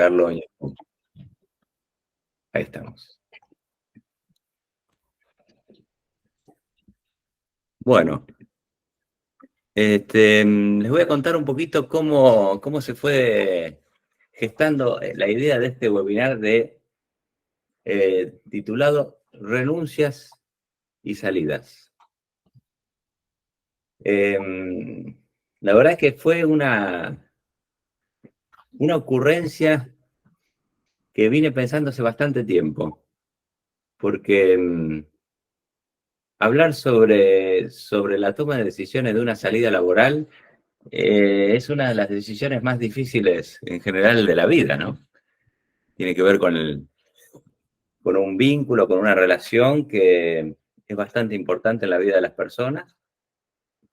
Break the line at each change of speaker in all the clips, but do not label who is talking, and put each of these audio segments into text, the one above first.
Carlos, ahí estamos. Bueno, les voy a contar un poquito cómo se fue gestando la idea de este webinar titulado Renuncias y Salidas. La verdad es que fue una ocurrencia que vine pensando hace bastante tiempo, porque hablar sobre la toma de decisiones de una salida laboral es una de las decisiones más difíciles en general de la vida, ¿no? Tiene que ver con un vínculo, con una relación que es bastante importante en la vida de las personas,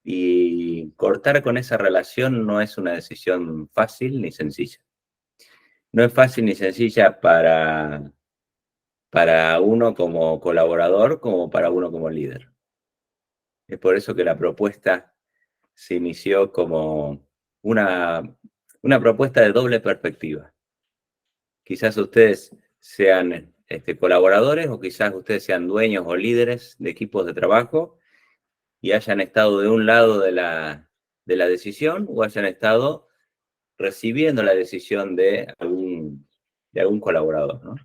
y cortar con esa relación no es una decisión fácil ni sencilla. No es fácil ni sencilla para uno como colaborador, como para uno como líder. Es por eso que la propuesta se inició como una propuesta de doble perspectiva. Quizás ustedes sean colaboradores, o quizás ustedes sean dueños o líderes de equipos de trabajo y hayan estado de un lado de la decisión, o hayan estado recibiendo la decisión de algún colaborador, ¿no?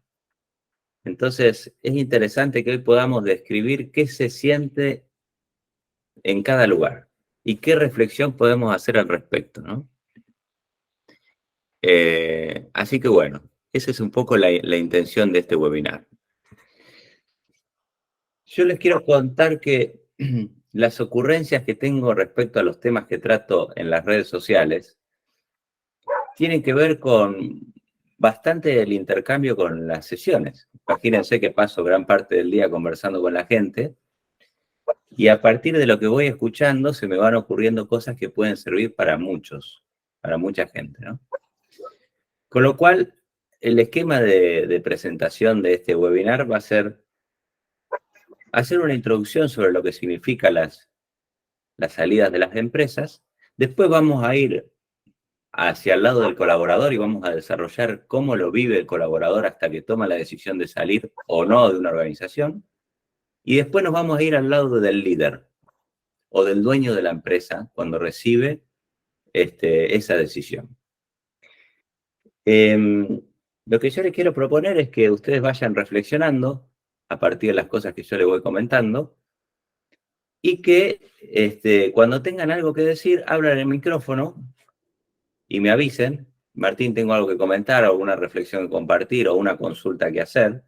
Entonces, es interesante que hoy podamos describir qué se siente en cada lugar y qué reflexión podemos hacer al respecto, ¿no? Así que bueno, esa es un poco la intención de este webinar. Yo les quiero contar que las ocurrencias que tengo respecto a los temas que trato en las redes sociales tienen que ver con bastante del intercambio con las sesiones. Imagínense que paso gran parte del día conversando con la gente, y a partir de lo que voy escuchando se me van ocurriendo cosas que pueden servir para mucha gente, ¿no? Con lo cual, el esquema de presentación de este webinar va a ser hacer una introducción sobre lo que significan las salidas de las empresas. Después vamos a ir hacia el lado del colaborador y vamos a desarrollar cómo lo vive el colaborador hasta que toma la decisión de salir o no de una organización. Y después nos vamos a ir al lado del líder o del dueño de la empresa cuando recibe esa decisión. Lo que yo les quiero proponer es que ustedes vayan reflexionando a partir de las cosas que yo les voy comentando, y que cuando tengan algo que decir, abran el micrófono y me avisen: Martín, tengo algo que comentar, o alguna reflexión que compartir, o una consulta que hacer,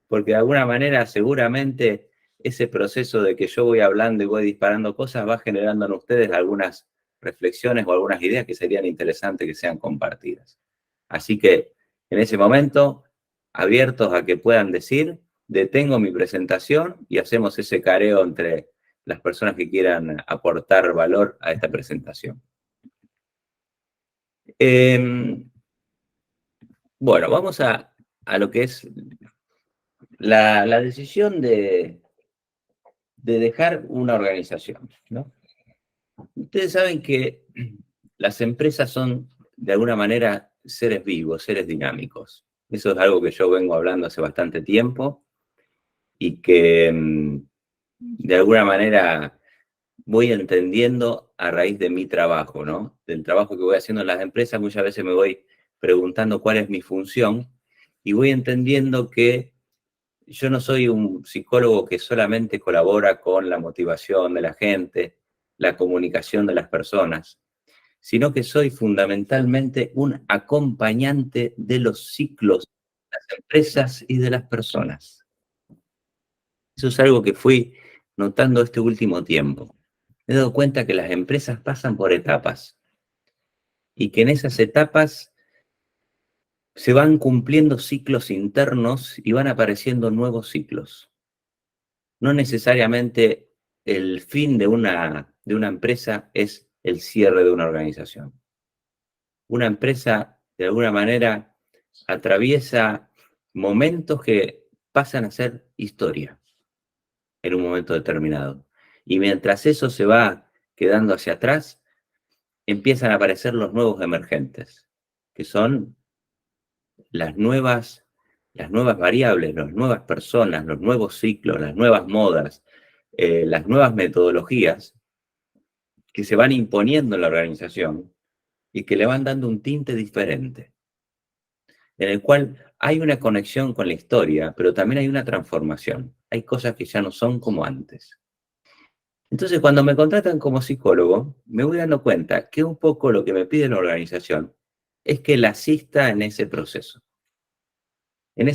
porque de alguna manera seguramente ese proceso de que yo voy hablando y voy disparando cosas va generando en ustedes algunas reflexiones o algunas ideas que serían interesantes que sean compartidas. Así que en ese momento, abiertos a que puedan decir, detengo mi presentación y hacemos ese careo entre las personas que quieran aportar valor a esta presentación. Bueno, vamos a lo que es la decisión de dejar una organización, ¿no? Ustedes saben que las empresas son, de alguna manera, seres vivos, seres dinámicos. Eso es algo que yo vengo hablando hace bastante tiempo y que, de alguna manera, voy entendiendo a raíz de mi trabajo, ¿no? Del trabajo que voy haciendo en las empresas, muchas veces me voy preguntando cuál es mi función, y voy entendiendo que yo no soy un psicólogo que solamente colabora con la motivación de la gente, la comunicación de las personas, sino que soy fundamentalmente un acompañante de los ciclos de las empresas y de las personas. Eso es algo que fui notando este último tiempo. Me he dado cuenta que las empresas pasan por etapas, y que en esas etapas se van cumpliendo ciclos internos y van apareciendo nuevos ciclos. No necesariamente el fin de una empresa es el cierre de una organización. Una empresa, de alguna manera, atraviesa momentos que pasan a ser historia en un momento determinado. Y mientras eso se va quedando hacia atrás, empiezan a aparecer los nuevos emergentes, que son las nuevas variables, las nuevas personas, los nuevos ciclos, las nuevas modas, las nuevas metodologías que se van imponiendo en la organización y que le van dando un tinte diferente, en el cual hay una conexión con la historia, pero también hay una transformación. Hay cosas que ya no son como antes. Entonces, cuando me contratan como psicólogo, me voy dando cuenta que un poco lo que me pide la organización es que la asista en ese proceso en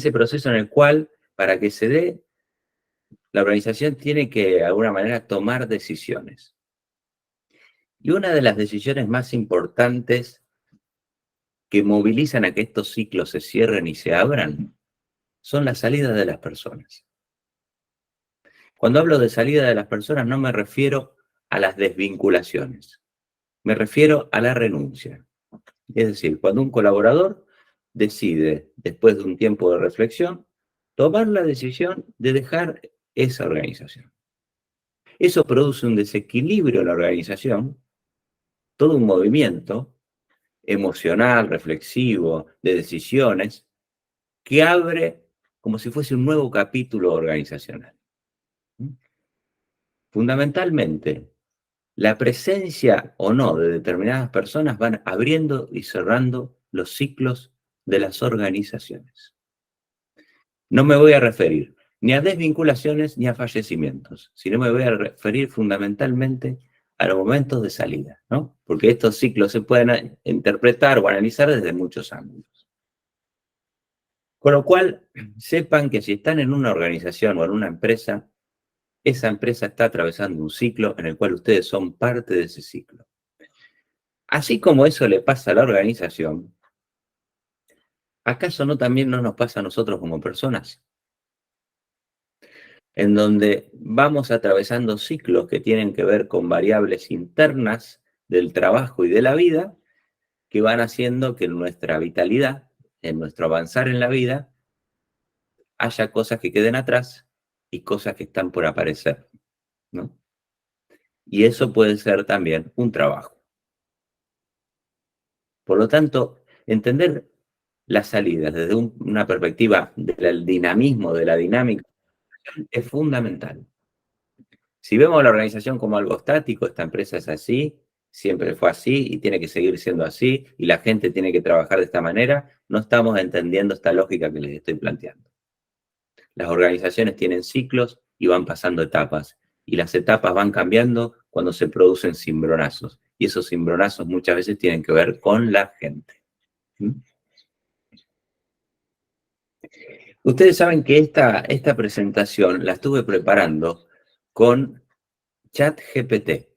el cual, para que se dé, la organización tiene que, de alguna manera, tomar decisiones. Y una de las decisiones más importantes que movilizan a que estos ciclos se cierren y se abran son las salidas de las personas. Cuando hablo de salida de las personas no me refiero a las desvinculaciones, me refiero a la renuncia. Es decir, cuando un colaborador decide, después de un tiempo de reflexión, tomar la decisión de dejar esa organización. Eso produce un desequilibrio en la organización, todo un movimiento emocional, reflexivo, de decisiones, que abre como si fuese un nuevo capítulo organizacional. Fundamentalmente, la presencia o no de determinadas personas van abriendo y cerrando los ciclos de las organizaciones. No me voy a referir ni a desvinculaciones ni a fallecimientos, sino me voy a referir fundamentalmente a los momentos de salida, ¿no? Porque estos ciclos se pueden interpretar o analizar desde muchos ángulos. Con lo cual, sepan que si están en una organización o en una empresa, esa empresa está atravesando un ciclo en el cual ustedes son parte de ese ciclo. Así como eso le pasa a la organización, ¿acaso no también no nos pasa a nosotros como personas? En donde vamos atravesando ciclos que tienen que ver con variables internas del trabajo y de la vida, que van haciendo que en nuestra vitalidad, en nuestro avanzar en la vida, haya cosas que queden atrás y cosas que están por aparecer, ¿no? Y eso puede ser también un trabajo. Por lo tanto, entender las salidas desde una perspectiva del dinamismo, de la dinámica, es fundamental. Si vemos la organización como algo estático, esta empresa es así, siempre fue así y tiene que seguir siendo así, y la gente tiene que trabajar de esta manera, no estamos entendiendo esta lógica que les estoy planteando. Las organizaciones tienen ciclos y van pasando etapas, y las etapas van cambiando cuando se producen cimbronazos, y esos cimbronazos muchas veces tienen que ver con la gente. ¿Mm? Ustedes saben que esta presentación la estuve preparando con ChatGPT.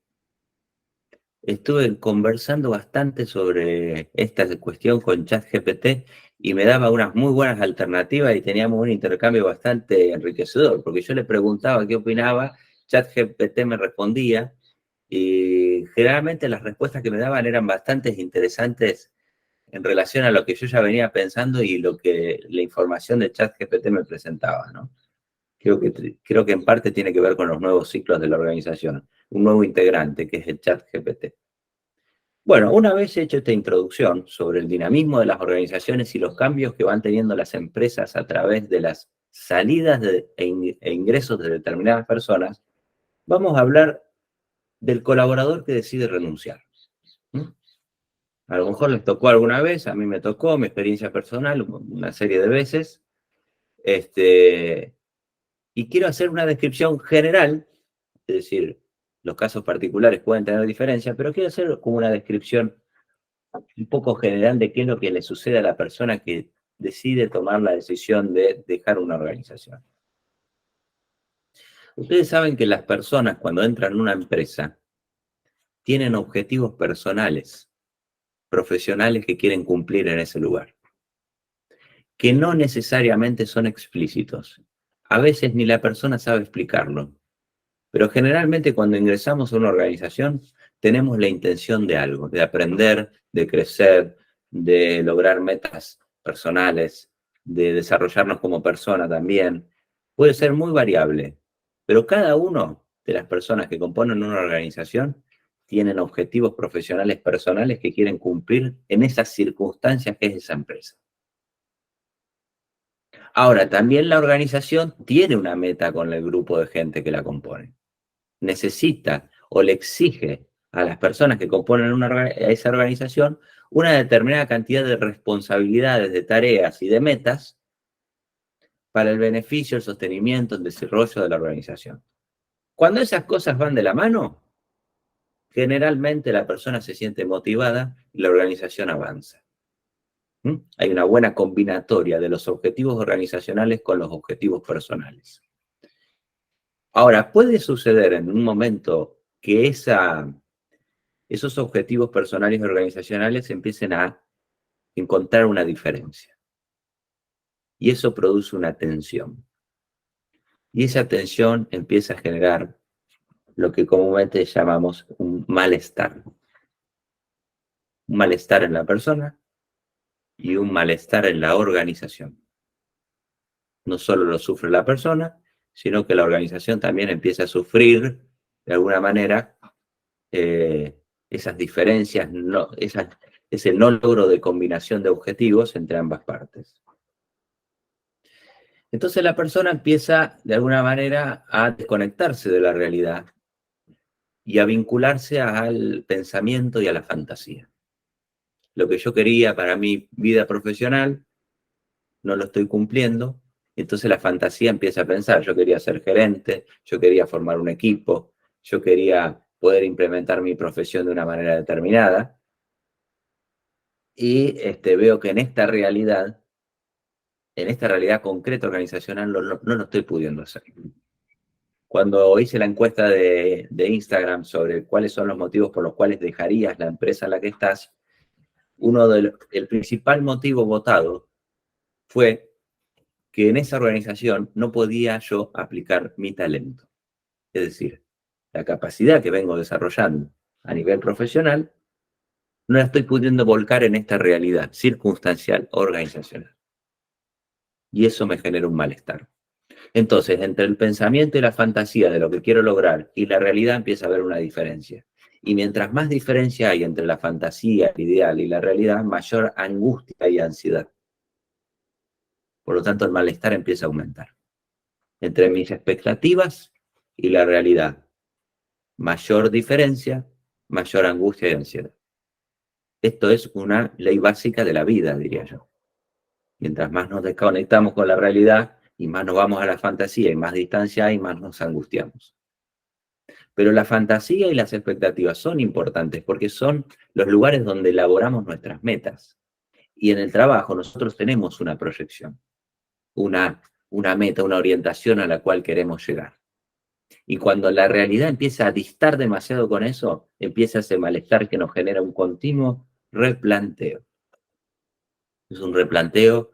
Estuve conversando bastante sobre esta cuestión con ChatGPT y me daba unas muy buenas alternativas y teníamos un intercambio bastante enriquecedor, porque yo le preguntaba qué opinaba, ChatGPT me respondía y generalmente las respuestas que me daban eran bastante interesantes en relación a lo que yo ya venía pensando y lo que la información de ChatGPT me presentaba, ¿no? Creo que en parte tiene que ver con los nuevos ciclos de la organización, un nuevo integrante que es el ChatGPT. Bueno, una vez hecho esta introducción sobre el dinamismo de las organizaciones y los cambios que van teniendo las empresas a través de las salidas e ingresos de determinadas personas, vamos a hablar del colaborador que decide renunciar. ¿Mm? A lo mejor les tocó alguna vez, a mí me tocó, mi experiencia personal, una serie de veces. Y quiero hacer una descripción general, es decir, los casos particulares pueden tener diferencias, pero quiero hacer como una descripción un poco general de qué es lo que le sucede a la persona que decide tomar la decisión de dejar una organización. Ustedes saben que las personas cuando entran en una empresa tienen objetivos personales, profesionales que quieren cumplir en ese lugar, que no necesariamente son explícitos. A veces ni la persona sabe explicarlo, pero generalmente cuando ingresamos a una organización tenemos la intención de algo, de aprender, de crecer, de lograr metas personales, de desarrollarnos como persona también. Puede ser muy variable, pero cada uno de las personas que componen una organización tienen objetivos profesionales personales que quieren cumplir en esas circunstancias que es esa empresa. Ahora, también la organización tiene una meta con el grupo de gente que la compone. Necesita o le exige a las personas que componen esa organización una determinada cantidad de responsabilidades, de tareas y de metas para el beneficio, el sostenimiento, el desarrollo de la organización. Cuando esas cosas van de la mano, generalmente la persona se siente motivada y la organización avanza. Hay una buena combinatoria de los objetivos organizacionales con los objetivos personales. Ahora, puede suceder en un momento que esos objetivos personales y organizacionales empiecen a encontrar una diferencia. Y eso produce una tensión. Y esa tensión empieza a generar lo que comúnmente llamamos un malestar. Un malestar en la persona y un malestar en la organización. No solo lo sufre la persona, sino que la organización también empieza a sufrir, de alguna manera, esas diferencias, ese no logro de combinación de objetivos entre ambas partes. Entonces la persona empieza, de alguna manera, a desconectarse de la realidad y a vincularse al pensamiento y a la fantasía. Lo que yo quería para mi vida profesional, no lo estoy cumpliendo. Entonces la fantasía empieza a pensar, yo quería ser gerente, yo quería formar un equipo, yo quería poder implementar mi profesión de una manera determinada. Y veo que en esta realidad concreta organizacional, no lo estoy pudiendo hacer. Cuando hice la encuesta de Instagram sobre cuáles son los motivos por los cuales dejarías la empresa en la que estás, el principal motivo votado fue que en esa organización no podía yo aplicar mi talento. Es decir, la capacidad que vengo desarrollando a nivel profesional, no la estoy pudiendo volcar en esta realidad circunstancial organizacional. Y eso me genera un malestar. Entonces, entre el pensamiento y la fantasía de lo que quiero lograr y la realidad empieza a haber una diferencia. Y mientras más diferencia hay entre la fantasía, el ideal y la realidad, mayor angustia y ansiedad. Por lo tanto, el malestar empieza a aumentar. Entre mis expectativas y la realidad, mayor diferencia, mayor angustia y ansiedad. Esto es una ley básica de la vida, diría yo. Mientras más nos desconectamos con la realidad y más nos vamos a la fantasía y más distancia hay, más nos angustiamos. Pero la fantasía y las expectativas son importantes porque son los lugares donde elaboramos nuestras metas. Y en el trabajo nosotros tenemos una proyección, una meta, una orientación a la cual queremos llegar. Y cuando la realidad empieza a distar demasiado con eso, empieza ese malestar que nos genera un continuo replanteo. Es un replanteo,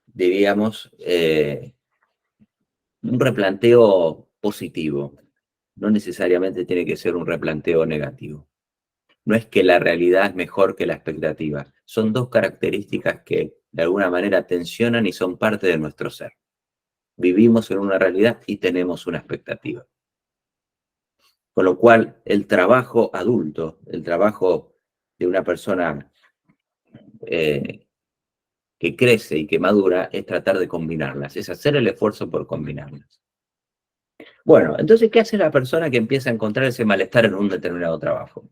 diríamos, un replanteo positivo. No necesariamente tiene que ser un replanteo negativo. No es que la realidad es mejor que la expectativa. Son dos características que de alguna manera tensionan y son parte de nuestro ser. Vivimos en una realidad y tenemos una expectativa. Con lo cual, el trabajo adulto, el trabajo de una persona que crece y que madura, es tratar de combinarlas, es hacer el esfuerzo por combinarlas. Bueno, entonces, ¿qué hace la persona que empieza a encontrar ese malestar en un determinado trabajo?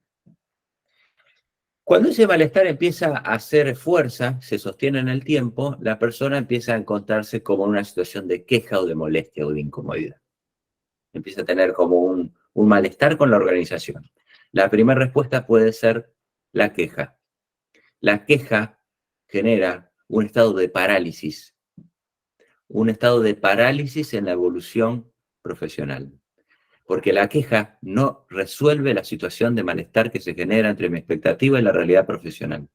Cuando ese malestar empieza a hacer fuerza, se sostiene en el tiempo, la persona empieza a encontrarse como en una situación de queja o de molestia o de incomodidad. Empieza a tener como un malestar con la organización. La primera respuesta puede ser la queja. La queja genera un estado de parálisis en la evolución profesional. Porque la queja no resuelve la situación de malestar que se genera entre mi expectativa y la realidad profesional.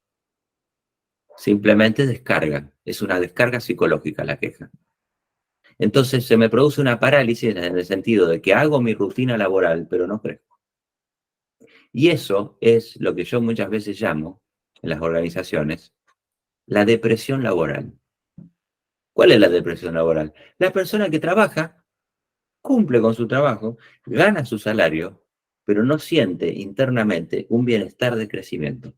Simplemente descarga, es una descarga psicológica la queja. Entonces se me produce una parálisis en el sentido de que hago mi rutina laboral, pero no crezco. Y eso es lo que yo muchas veces llamo, en las organizaciones, la depresión laboral. ¿Cuál es la depresión laboral? La persona que trabaja, cumple con su trabajo, gana su salario, pero no siente internamente un bienestar de crecimiento,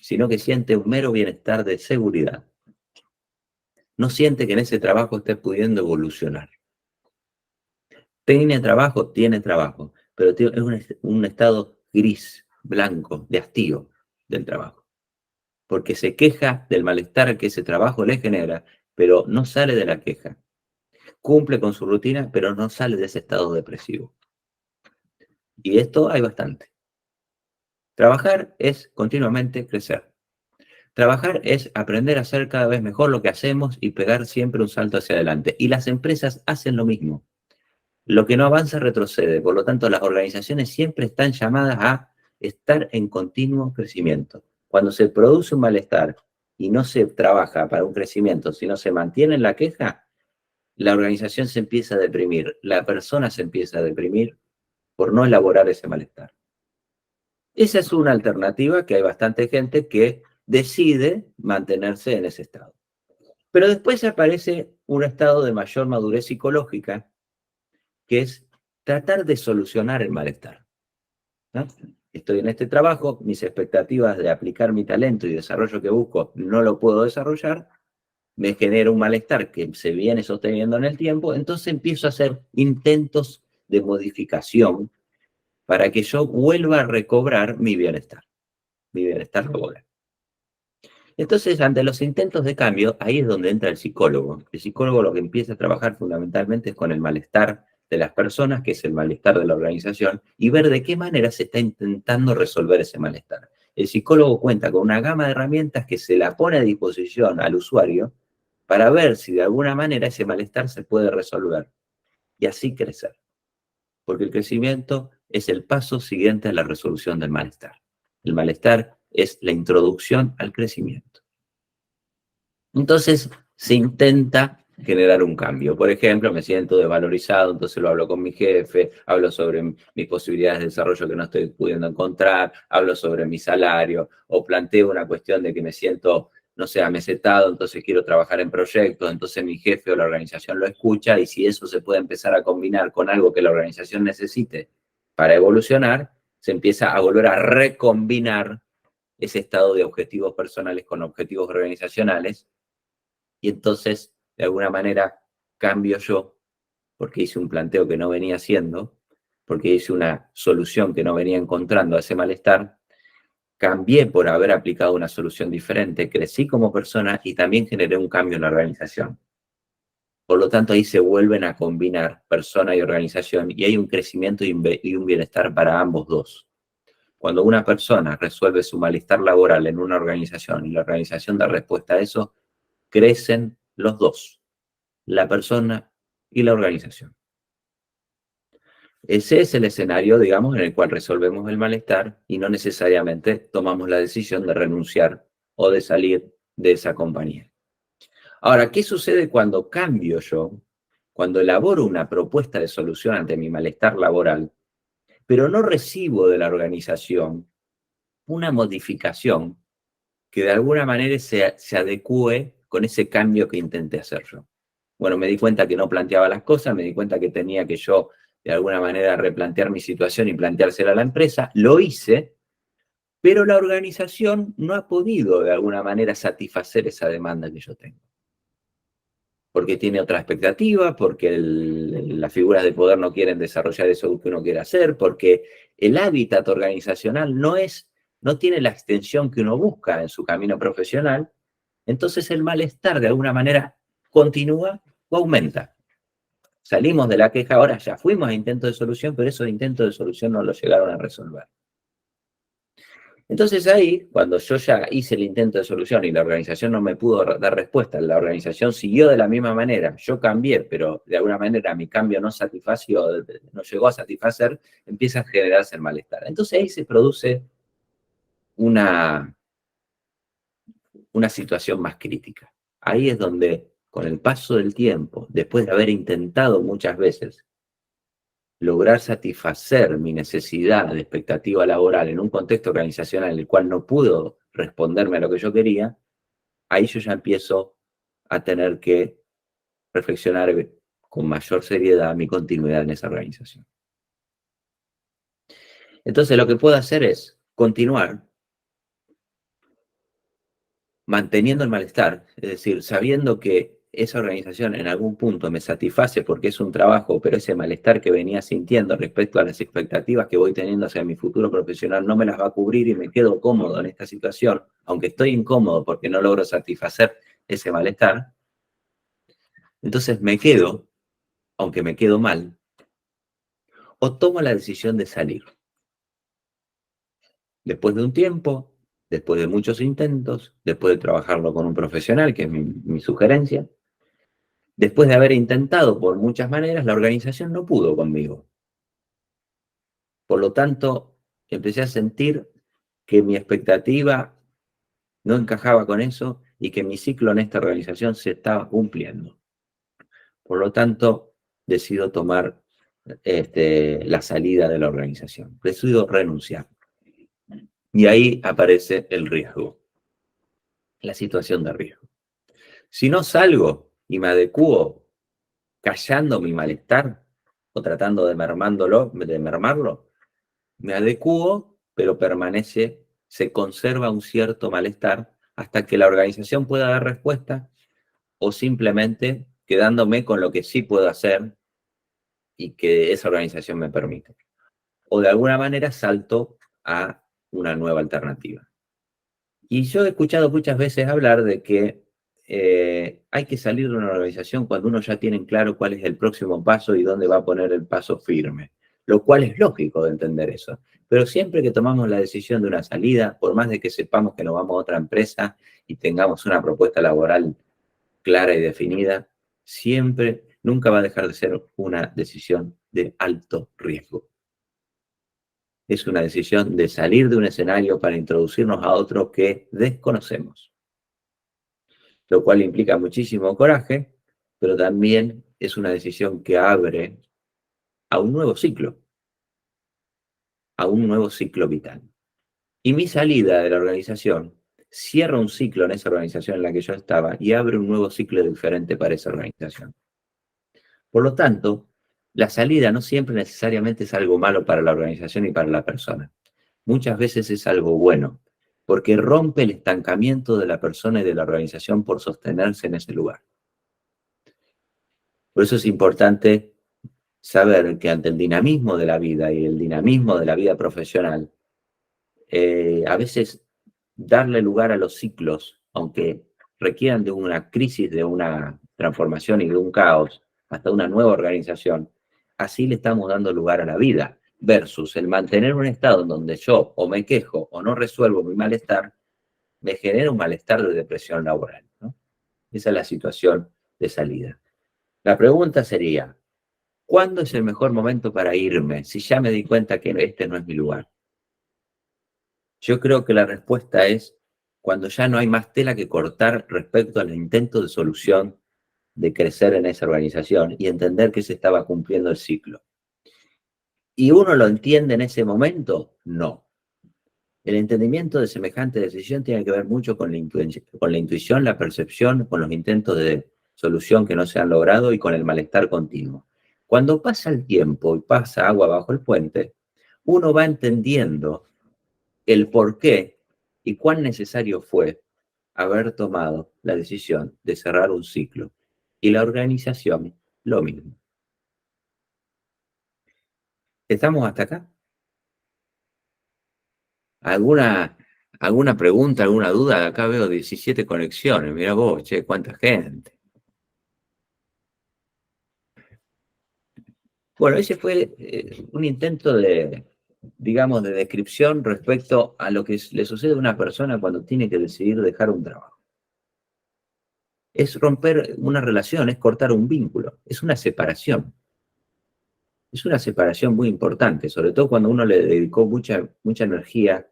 sino que siente un mero bienestar de seguridad. no siente que en ese trabajo esté pudiendo evolucionar. Tiene trabajo, pero es un estado gris, blanco, de hastío del trabajo, porque se queja del malestar que ese trabajo le genera, pero no sale de la queja. Cumple con su rutina, pero no sale de ese estado depresivo. Y esto hay bastante. Trabajar es continuamente crecer. Trabajar es aprender a hacer cada vez mejor lo que hacemos y pegar siempre un salto hacia adelante. Y las empresas hacen lo mismo. Lo que no avanza retrocede. Por lo tanto, las organizaciones siempre están llamadas a estar en continuo crecimiento. Cuando se produce un malestar y no se trabaja para un crecimiento, sino se mantiene en la queja, la organización se empieza a deprimir, la persona se empieza a deprimir por no elaborar ese malestar. Esa es una alternativa que hay bastante gente que decide mantenerse en ese estado. Pero después aparece un estado de mayor madurez psicológica, que es tratar de solucionar el malestar, ¿no? Estoy en este trabajo, mis expectativas de aplicar mi talento y desarrollo que busco no lo puedo desarrollar, me genera un malestar que se viene sosteniendo en el tiempo, entonces empiezo a hacer intentos de modificación para que yo vuelva a recobrar mi bienestar laboral. Entonces, ante los intentos de cambio, ahí es donde entra el psicólogo. El psicólogo lo que empieza a trabajar fundamentalmente es con el malestar de las personas, que es el malestar de la organización, y ver de qué manera se está intentando resolver ese malestar. El psicólogo cuenta con una gama de herramientas que se la pone a disposición al usuario para ver si de alguna manera ese malestar se puede resolver y así crecer. Porque el crecimiento es el paso siguiente a la resolución del malestar. El malestar es la introducción al crecimiento. Entonces se intenta generar un cambio. Por ejemplo, me siento desvalorizado, entonces lo hablo con mi jefe, hablo sobre mis posibilidades de desarrollo que no estoy pudiendo encontrar, hablo sobre mi salario, o planteo una cuestión de que me siento, no sé, amesetado, entonces quiero trabajar en proyectos, entonces mi jefe o la organización lo escucha, y si eso se puede empezar a combinar con algo que la organización necesite para evolucionar, se empieza a volver a recombinar ese estado de objetivos personales con objetivos organizacionales. Y entonces, de alguna manera, cambio yo, porque hice un planteo que no venía haciendo, porque hice una solución que no venía encontrando a ese malestar, cambié por haber aplicado una solución diferente, crecí como persona y también generé un cambio en la organización. Por lo tanto, ahí se vuelven a combinar persona y organización y hay un crecimiento y un bienestar para ambos dos. Cuando una persona resuelve su malestar laboral en una organización y la organización da respuesta a eso, crecen los dos, la persona y la organización. Ese es el escenario, digamos, en el cual resolvemos el malestar y no necesariamente tomamos la decisión de renunciar o de salir de esa compañía. Ahora, ¿qué sucede cuando cambio yo? Cuando elaboro una propuesta de solución ante mi malestar laboral, pero no recibo de la organización una modificación que de alguna manera se adecue con ese cambio que intenté hacer yo. Bueno, me di cuenta que no planteaba las cosas, me di cuenta que tenía que yo, de alguna manera, replantear mi situación y planteársela a la empresa. Lo hice, pero la organización no ha podido, de alguna manera, satisfacer esa demanda que yo tengo. Porque tiene otra expectativa, porque las figuras de poder no quieren desarrollar eso que uno quiere hacer, porque el hábitat organizacional no tiene la extensión que uno busca en su camino profesional. Entonces el malestar, de alguna manera, continúa o aumenta. Salimos de la queja, ahora ya fuimos a intentos de solución, pero esos intentos de solución no los llegaron a resolver. Entonces ahí, cuando yo ya hice el intento de solución y la organización no me pudo dar respuesta, la organización siguió de la misma manera, yo cambié, pero de alguna manera mi cambio no satisfació, no llegó a satisfacer, empieza a generarse el malestar. Entonces ahí se produce una situación más crítica. Ahí es donde, con el paso del tiempo, después de haber intentado muchas veces lograr satisfacer mi necesidad de expectativa laboral en un contexto organizacional en el cual no pudo responderme a lo que yo quería, ahí yo ya empiezo a tener que reflexionar con mayor seriedad mi continuidad en esa organización. Entonces lo que puedo hacer es continuar manteniendo el malestar, es decir, sabiendo que esa organización en algún punto me satisface porque es un trabajo, pero ese malestar que venía sintiendo respecto a las expectativas que voy teniendo hacia mi futuro profesional no me las va a cubrir y me quedo cómodo en esta situación, aunque estoy incómodo porque no logro satisfacer ese malestar, entonces me quedo, aunque me quedo mal, o tomo la decisión de salir. Después de un tiempo, después de muchos intentos, después de trabajarlo con un profesional, que es mi sugerencia, después de haber intentado por muchas maneras, la organización no pudo conmigo. Por lo tanto, empecé a sentir que mi expectativa no encajaba con eso y que mi ciclo en esta organización se estaba cumpliendo. Por lo tanto, decido tomar la salida de la organización. Decido renunciar. Y ahí aparece el riesgo, la situación de riesgo. Si no salgo y me adecuo callando mi malestar o tratando de mermarlo, me adecuo, pero permanece, se conserva un cierto malestar hasta que la organización pueda dar respuesta o simplemente quedándome con lo que sí puedo hacer y que esa organización me permite. O de alguna manera salto a una nueva alternativa. Y yo he escuchado muchas veces hablar de que hay que salir de una organización cuando uno ya tiene claro cuál es el próximo paso y dónde va a poner el paso firme, lo cual es lógico de entender eso. Pero siempre que tomamos la decisión de una salida, por más de que sepamos que nos vamos a otra empresa y tengamos una propuesta laboral clara y definida, siempre, nunca va a dejar de ser una decisión de alto riesgo. Es una decisión de salir de un escenario para introducirnos a otro que desconocemos, lo cual implica muchísimo coraje, pero también es una decisión que abre a un nuevo ciclo, a un nuevo ciclo vital. Y mi salida de la organización cierra un ciclo en esa organización en la que yo estaba y abre un nuevo ciclo diferente para esa organización. Por lo tanto, la salida no siempre necesariamente es algo malo para la organización y para la persona. Muchas veces es algo bueno, porque rompe el estancamiento de la persona y de la organización por sostenerse en ese lugar. Por eso es importante saber que ante el dinamismo de la vida y el dinamismo de la vida profesional, a veces darle lugar a los ciclos, aunque requieran de una crisis, de una transformación y de un caos, hasta una nueva organización, así le estamos dando lugar a la vida, versus el mantener un estado en donde yo o me quejo o no resuelvo mi malestar, me genera un malestar de depresión laboral, ¿no? Esa es la situación de salida. La pregunta sería, ¿cuándo es el mejor momento para irme si ya me di cuenta que este no es mi lugar? Yo creo que la respuesta es cuando ya no hay más tela que cortar respecto al intento de solución de crecer en esa organización y entender que se estaba cumpliendo el ciclo. ¿Y uno lo entiende en ese momento? No. El entendimiento de semejante decisión tiene que ver mucho con la intuición, la percepción, con los intentos de solución que no se han logrado y con el malestar continuo. Cuando pasa el tiempo y pasa agua bajo el puente, uno va entendiendo el por qué y cuán necesario fue haber tomado la decisión de cerrar un ciclo. Y la organización, lo mismo. ¿Estamos hasta acá? ¿Alguna, alguna pregunta, alguna duda? Acá veo 17 conexiones. Mirá vos, che, cuánta gente. Bueno, ese fue un intento de, digamos, de descripción respecto a lo que le sucede a una persona cuando tiene que decidir dejar un trabajo. Es romper una relación, es cortar un vínculo, es una separación. Es una separación muy importante, sobre todo cuando uno le dedicó mucha energía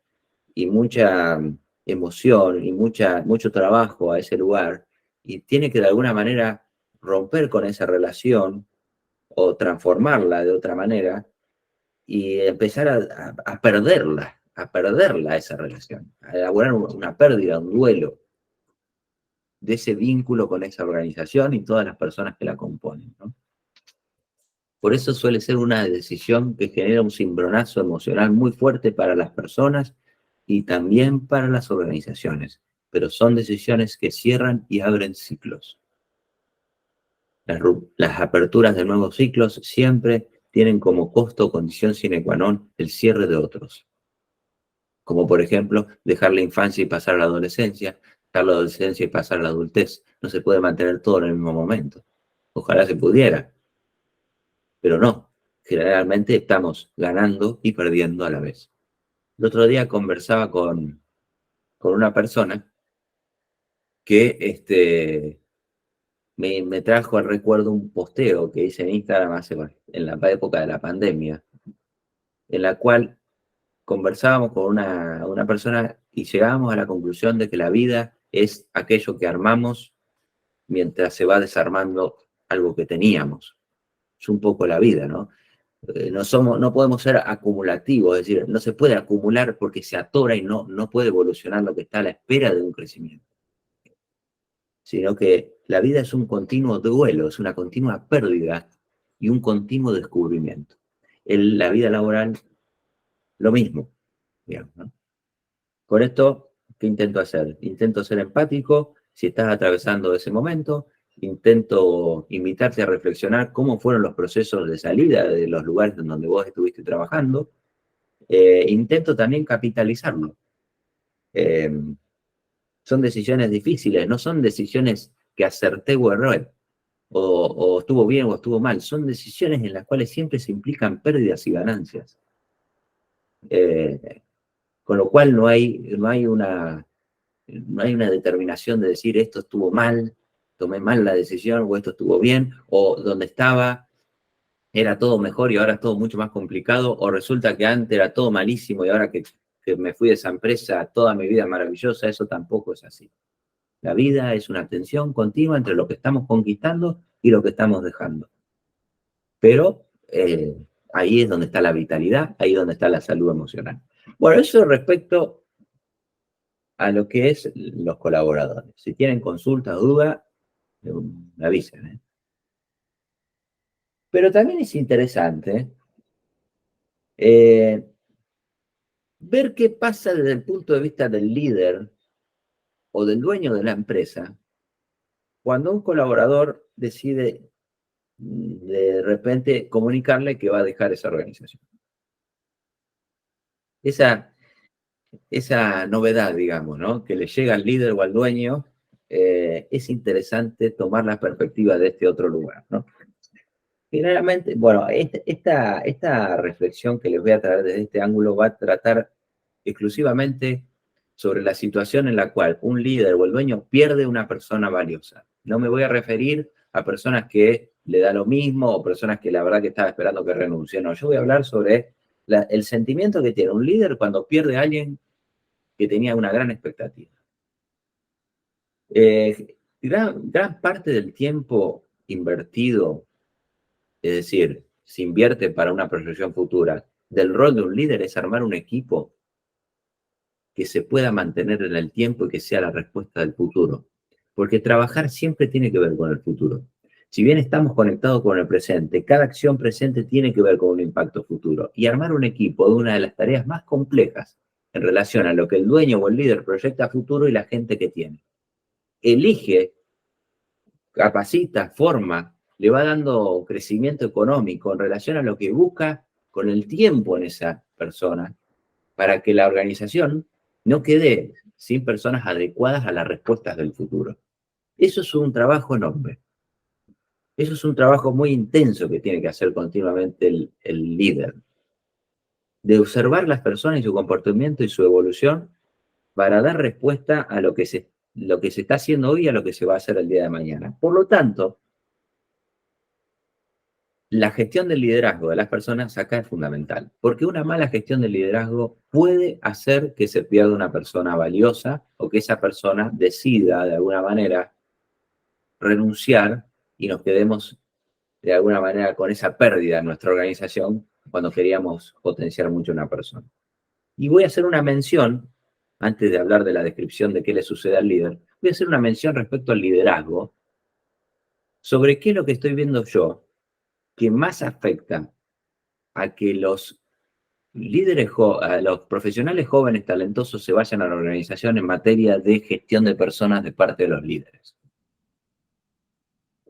y mucha emoción y mucho trabajo a ese lugar y tiene que de alguna manera romper con esa relación o transformarla de otra manera y empezar a perderla esa relación, a elaborar una pérdida, un duelo de ese vínculo con esa organización y todas las personas que la componen, ¿no? Por eso suele ser una decisión que genera un cimbronazo emocional muy fuerte para las personas y también para las organizaciones, pero son decisiones que cierran y abren ciclos. Las aperturas de nuevos ciclos siempre tienen como costo o condición sine qua non el cierre de otros. Como por ejemplo, dejar la infancia y pasar a la adolescencia, dejar la adolescencia y pasar a la adultez. No se puede mantener todo en el mismo momento. Ojalá se pudiera, pero no. Generalmente estamos ganando y perdiendo a la vez. El otro día conversaba con una persona que me trajo al recuerdo un posteo que hice en Instagram en la época de la pandemia, en la cual conversábamos con una persona y llegábamos a la conclusión de que la vida es aquello que armamos mientras se va desarmando algo que teníamos. Es un poco la vida, ¿no? No podemos ser acumulativos, es decir, no se puede acumular porque se atora y no puede evolucionar lo que está a la espera de un crecimiento. Sino que la vida es un continuo duelo, es una continua pérdida y un continuo descubrimiento. La vida laboral, lo mismo, digamos, ¿no? Con esto, ¿qué intento hacer? Intento ser empático si estás atravesando ese momento, intento invitarte a reflexionar cómo fueron los procesos de salida de los lugares en donde vos estuviste trabajando, intento también capitalizarlo. Son decisiones difíciles, no son decisiones que acerté o erré, o estuvo bien o estuvo mal, son decisiones en las cuales siempre se implican pérdidas y ganancias. Con lo cual no hay una determinación de decir esto estuvo mal, tomé mal la decisión, o esto estuvo bien, o donde estaba era todo mejor y ahora es todo mucho más complicado, o resulta que antes era todo malísimo y ahora que me fui de esa empresa toda mi vida es maravillosa. Eso tampoco es así. La vida es una tensión continua entre lo que estamos conquistando y lo que estamos dejando. Pero ahí es donde está la vitalidad, ahí es donde está la salud emocional. Bueno, eso respecto a lo que es los colaboradores. Si tienen consultas, dudas, me avisen, ¿eh? Pero también es interesante ver qué pasa desde el punto de vista del líder o del dueño de la empresa cuando un colaborador decide de repente comunicarle que va a dejar esa organización. Esa novedad, digamos, ¿no? Que le llega al líder o al dueño, es interesante tomar la perspectiva de este otro lugar, ¿no? Generalmente, bueno, esta reflexión que les voy a traer desde este ángulo va a tratar exclusivamente sobre la situación en la cual un líder o el dueño pierde una persona valiosa. No me voy a referir a personas que le da lo mismo o personas que la verdad que estaba esperando que renuncie. No, yo voy a hablar sobre el sentimiento que tiene un líder cuando pierde a alguien que tenía una gran expectativa. Gran parte del tiempo invertido, es decir, se invierte para una proyección futura, del rol de un líder es armar un equipo que se pueda mantener en el tiempo y que sea la respuesta del futuro. Porque trabajar siempre tiene que ver con el futuro. Si bien estamos conectados con el presente, cada acción presente tiene que ver con un impacto futuro. Y armar un equipo es una de las tareas más complejas en relación a lo que el dueño o el líder proyecta a futuro y la gente que tiene. Elige, capacita, forma, le va dando crecimiento económico en relación a lo que busca con el tiempo en esa persona, para que la organización no quede sin personas adecuadas a las respuestas del futuro. Eso es un trabajo enorme. Eso es un trabajo muy intenso que tiene que hacer continuamente el líder, de observar las personas y su comportamiento y su evolución para dar respuesta a lo que se está haciendo hoy y a lo que se va a hacer el día de mañana. Por lo tanto, la gestión del liderazgo de las personas acá es fundamental, porque una mala gestión del liderazgo puede hacer que se pierda una persona valiosa o que esa persona decida de alguna manera renunciar y nos quedemos de alguna manera con esa pérdida en nuestra organización cuando queríamos potenciar mucho a una persona. Y voy a hacer una mención, antes de hablar de la descripción de qué le sucede al líder, voy a hacer una mención respecto al liderazgo sobre qué es lo que estoy viendo yo que más afecta a que los líderes, a los profesionales jóvenes talentosos se vayan a la organización en materia de gestión de personas de parte de los líderes.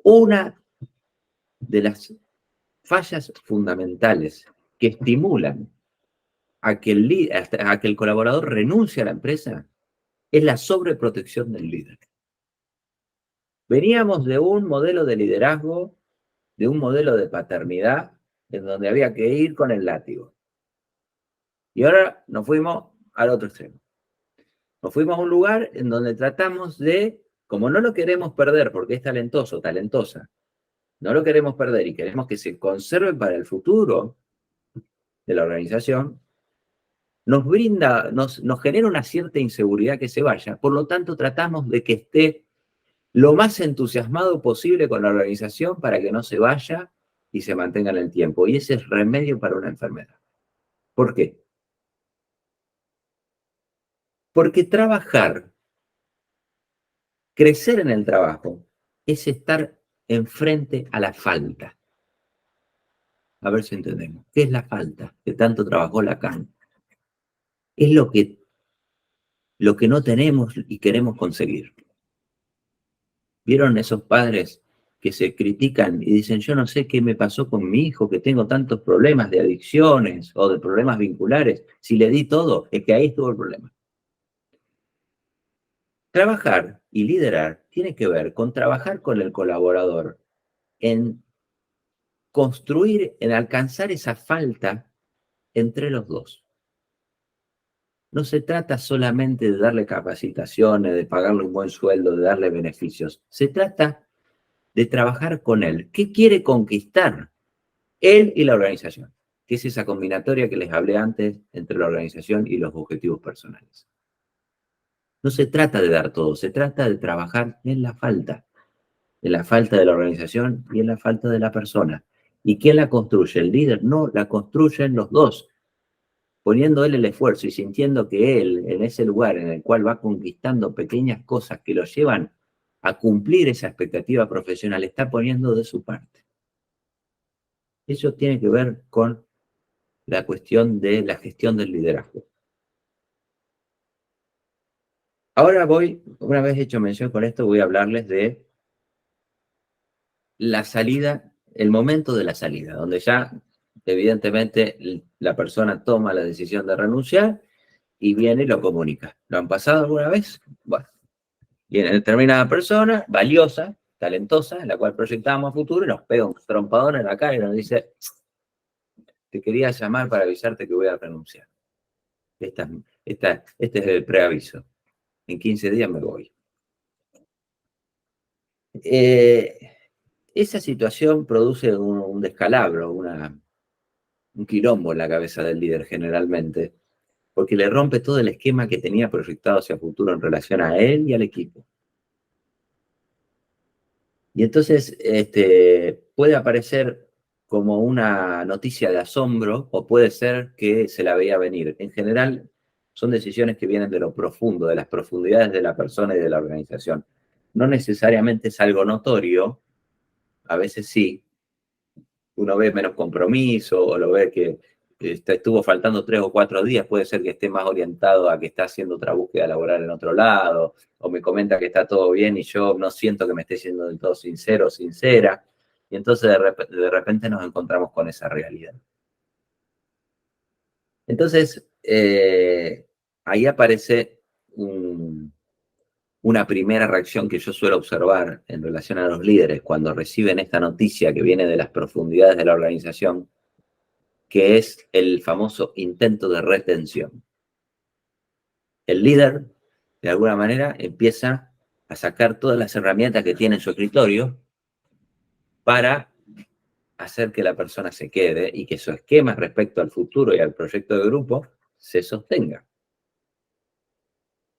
Una de las fallas fundamentales que estimulan a que el colaborador renuncie a la empresa es la sobreprotección del líder. Veníamos de un modelo de liderazgo, de un modelo de paternidad, en donde había que ir con el látigo. Y ahora nos fuimos al otro extremo. Nos fuimos a un lugar en donde tratamos de, como no lo queremos perder porque es talentoso, talentosa, no lo queremos perder y queremos que se conserve para el futuro de la organización, nos genera una cierta inseguridad que se vaya. Por lo tanto, tratamos de que esté lo más entusiasmado posible con la organización para que no se vaya y se mantenga en el tiempo. Y ese es remedio para una enfermedad. ¿Por qué? Porque trabajar, crecer en el trabajo, es estar enfrente a la falta. A ver si entendemos. ¿Qué es la falta que tanto trabajó Lacan? Es lo que no tenemos y queremos conseguir. ¿Vieron esos padres que se critican y dicen, yo no sé qué me pasó con mi hijo, que tengo tantos problemas de adicciones o de problemas vinculares? Si le di todo, es que ahí estuvo el problema. Trabajar y liderar tiene que ver con trabajar con el colaborador en construir, en alcanzar esa falta entre los dos. No se trata solamente de darle capacitaciones, de pagarle un buen sueldo, de darle beneficios. Se trata de trabajar con él. ¿Qué quiere conquistar él y la organización? Que es esa combinatoria que les hablé antes entre la organización y los objetivos personales. No se trata de dar todo, se trata de trabajar en la falta de la organización y en la falta de la persona. ¿Y quién la construye? ¿El líder? No, la construyen los dos, poniendo él el esfuerzo y sintiendo que él, en ese lugar en el cual va conquistando pequeñas cosas que lo llevan a cumplir esa expectativa profesional, está poniendo de su parte. Eso tiene que ver con la cuestión de la gestión del liderazgo. Ahora una vez hecho mención con esto, voy a hablarles de la salida, el momento de la salida, donde ya evidentemente la persona toma la decisión de renunciar y viene y lo comunica. ¿Lo han pasado alguna vez? Bueno, viene determinada persona, valiosa, talentosa, en la cual proyectábamos a futuro, y nos pega un trompadón en la cara y nos dice, te quería llamar para avisarte que voy a renunciar. Este es el preaviso. En 15 días me voy. Esa situación produce un descalabro, un quilombo en la cabeza del líder generalmente, porque le rompe todo el esquema que tenía proyectado hacia el futuro en relación a él y al equipo. Y entonces puede aparecer como una noticia de asombro o puede ser que se la veía venir. En general, son decisiones que vienen de lo profundo, de las profundidades de la persona y de la organización. No necesariamente es algo notorio, a veces sí. Uno ve menos compromiso o lo ve que estuvo faltando 3 o 4 días, puede ser que esté más orientado a que está haciendo otra búsqueda laboral en otro lado, o me comenta que está todo bien y yo no siento que me esté siendo del todo sincero o sincera, y entonces de repente nos encontramos con esa realidad. Entonces, ahí aparece una primera reacción que yo suelo observar en relación a los líderes cuando reciben esta noticia que viene de las profundidades de la organización, que es el famoso intento de retención. El líder, de alguna manera, empieza a sacar todas las herramientas que tiene en su escritorio para hacer que la persona se quede y que su esquema respecto al futuro y al proyecto de grupo se sostenga.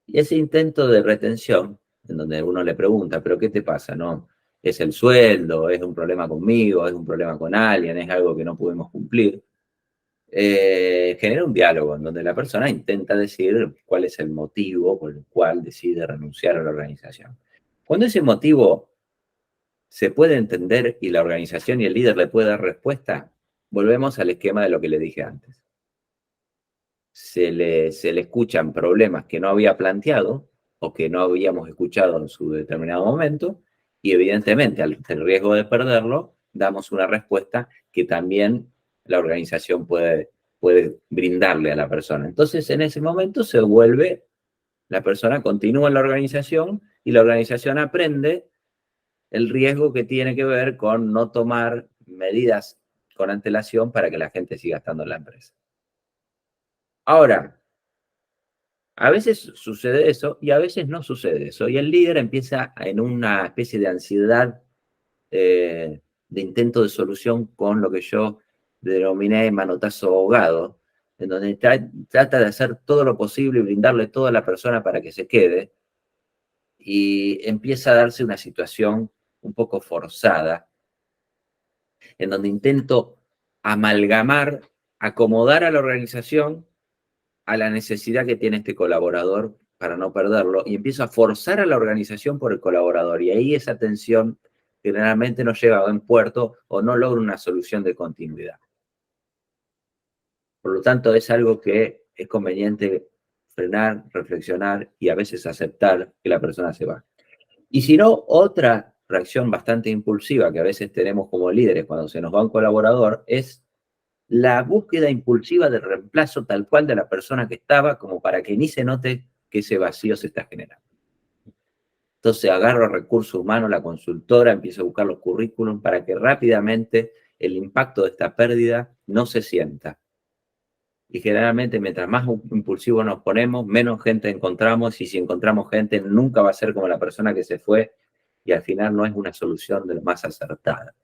Y ese intento de retención, en donde uno le pregunta, ¿pero qué te pasa? ¿No? ¿Es el sueldo? ¿Es un problema conmigo? ¿Es un problema con alguien? ¿Es algo que no pudimos cumplir? Genera un diálogo en donde la persona intenta decir cuál es el motivo por el cual decide renunciar a la organización. Cuando ese motivo se puede entender y la organización y el líder le puede dar respuesta, volvemos al esquema de lo que le dije antes. Se le escuchan problemas que no había planteado o que no habíamos escuchado en su determinado momento y evidentemente al riesgo de perderlo, damos una respuesta que también la organización puede brindarle a la persona. Entonces, en ese momento se vuelve, la persona continúa en la organización y la organización aprende el riesgo que tiene que ver con no tomar medidas con antelación para que la gente siga estando en la empresa. Ahora, a veces sucede eso y a veces no sucede eso. Y el líder empieza en una especie de ansiedad, de intento de solución con lo que yo denominé manotazo ahogado, en donde trata de hacer todo lo posible y brindarle todo a la persona para que se quede, y empieza a darse una situación un poco forzada, en donde intento amalgamar, acomodar a la organización a la necesidad que tiene este colaborador para no perderlo, y empiezo a forzar a la organización por el colaborador, y ahí esa tensión generalmente no llega a buen puerto o no logra una solución de continuidad. Por lo tanto, es algo que es conveniente frenar, reflexionar y a veces aceptar que la persona se va. Y si no, otra reacción bastante impulsiva que a veces tenemos como líderes cuando se nos va un colaborador es la búsqueda impulsiva de reemplazo tal cual de la persona que estaba, como para que ni se note que ese vacío se está generando. Entonces agarro recursos humanos, la consultora, empiezo a buscar los currículums para que rápidamente el impacto de esta pérdida no se sienta. Y generalmente mientras más impulsivos nos ponemos, menos gente encontramos, y si encontramos gente nunca va a ser como la persona que se fue, y al final no es una solución de lo más acertada.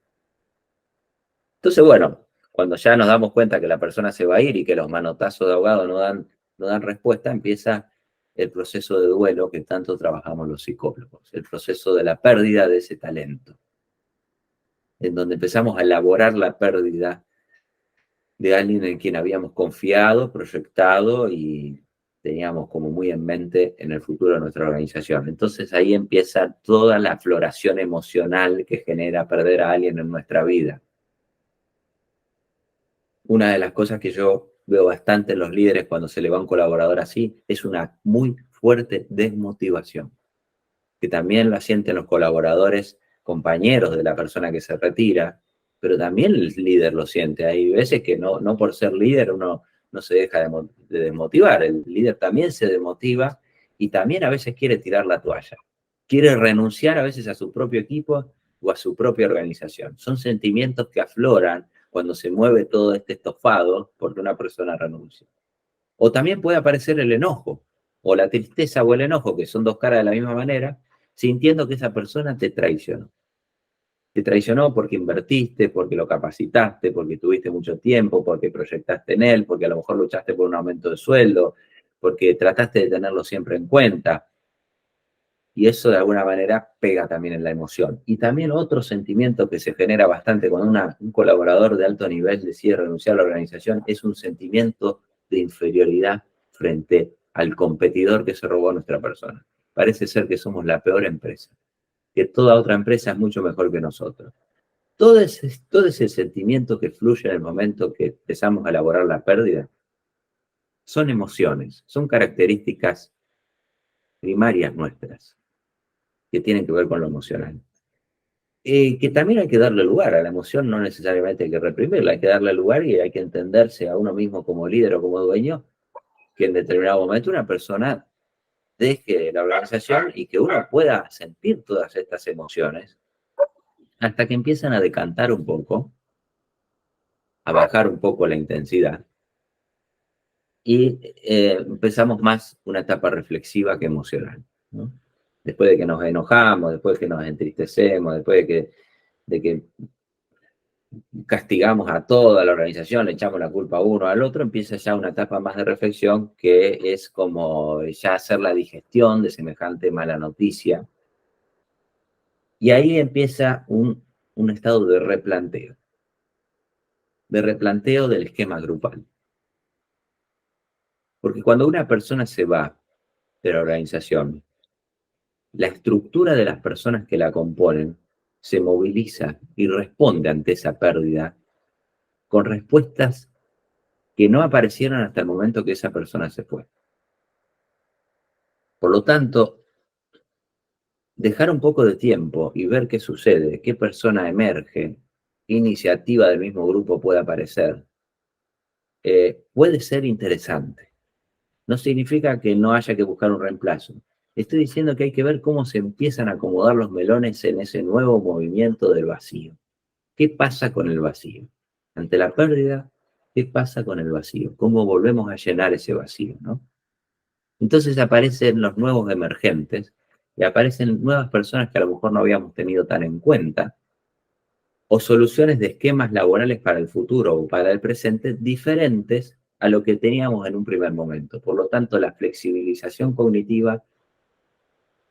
Entonces, bueno, cuando ya nos damos cuenta que la persona se va a ir y que los manotazos de ahogado no dan respuesta, empieza el proceso de duelo que tanto trabajamos los psicólogos, el proceso de la pérdida de ese talento, en donde empezamos a elaborar la pérdida de alguien en quien habíamos confiado, proyectado y teníamos como muy en mente en el futuro de nuestra organización. Entonces ahí empieza toda la floración emocional que genera perder a alguien en nuestra vida. Una de las cosas que yo veo bastante en los líderes cuando se le va un colaborador así es una muy fuerte desmotivación, que también la sienten los colaboradores, compañeros de la persona que se retira, pero también el líder lo siente. Hay veces que no por ser líder uno no se deja de desmotivar, el líder también se desmotiva y también a veces quiere tirar la toalla, quiere renunciar a veces a su propio equipo o a su propia organización. Son sentimientos que afloran cuando se mueve todo este estofado porque una persona renuncia. O también puede aparecer el enojo, o la tristeza o el enojo, que son dos caras de la misma manera, sintiendo que esa persona te traicionó. Te traicionó porque invertiste, porque lo capacitaste, porque tuviste mucho tiempo, porque proyectaste en él, porque a lo mejor luchaste por un aumento de sueldo, porque trataste de tenerlo siempre en cuenta. Y eso de alguna manera pega también en la emoción. Y también otro sentimiento que se genera bastante cuando un colaborador de alto nivel decide renunciar a la organización es un sentimiento de inferioridad frente al competidor que se robó a nuestra persona. Parece ser que somos la peor empresa, que toda otra empresa es mucho mejor que nosotros. Todo ese sentimiento que fluye en el momento que empezamos a elaborar la pérdida son emociones, son características primarias nuestras que tienen que ver con lo emocional. Que también hay que darle lugar a la emoción, no necesariamente hay que reprimirla, hay que darle lugar y hay que entenderse a uno mismo como líder o como dueño, que en determinado momento una persona deje la organización y que uno pueda sentir todas estas emociones hasta que empiezan a decantar un poco, a bajar un poco la intensidad y empezamos más una etapa reflexiva que emocional, ¿no? Después de que nos enojamos, después de que nos entristecemos, después de que castigamos a toda la organización, le echamos la culpa a uno al otro, empieza ya una etapa más de reflexión que es como ya hacer la digestión de semejante mala noticia. Y ahí empieza un estado de replanteo del esquema grupal. Porque cuando una persona se va de la organización, la estructura de las personas que la componen se moviliza y responde ante esa pérdida con respuestas que no aparecieron hasta el momento que esa persona se fue. Por lo tanto, dejar un poco de tiempo y ver qué sucede, qué persona emerge, iniciativa del mismo grupo pueda aparecer, puede ser interesante. No significa que no haya que buscar un reemplazo. Estoy diciendo que hay que ver cómo se empiezan a acomodar los melones en ese nuevo movimiento del vacío. ¿Qué pasa con el vacío? Ante la pérdida, ¿qué pasa con el vacío? ¿Cómo volvemos a llenar ese vacío, ¿no? Entonces aparecen los nuevos emergentes y aparecen nuevas personas que a lo mejor no habíamos tenido tan en cuenta, o soluciones de esquemas laborales para el futuro o para el presente diferentes a lo que teníamos en un primer momento. Por lo tanto, la flexibilización cognitiva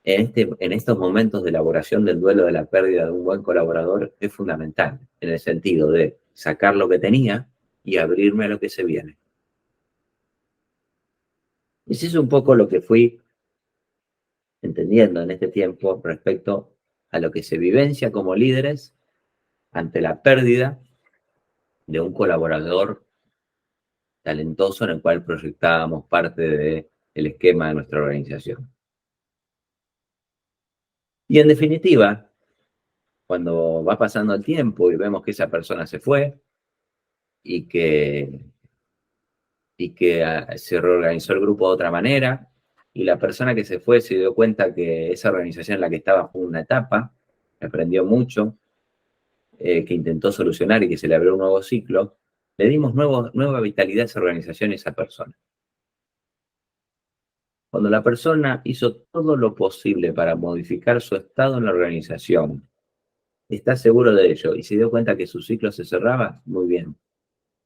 en estos momentos de elaboración del duelo de la pérdida de un buen colaborador es fundamental, en el sentido de sacar lo que tenía y abrirme a lo que se viene. Ese es un poco lo que fui entendiendo en este tiempo respecto a lo que se vivencia como líderes ante la pérdida de un colaborador talentoso en el cual proyectábamos parte del esquema de nuestra organización. Y en definitiva, cuando va pasando el tiempo y vemos que esa persona se fue y que se reorganizó el grupo de otra manera, y la persona que se fue se dio cuenta que esa organización en la que estaba fue una etapa, aprendió mucho, que intentó solucionar y que se le abrió un nuevo ciclo, le dimos nueva vitalidad a esa organización y a esa persona. Cuando la persona hizo todo lo posible para modificar su estado en la organización, está seguro de ello y se dio cuenta que su ciclo se cerraba, muy bien,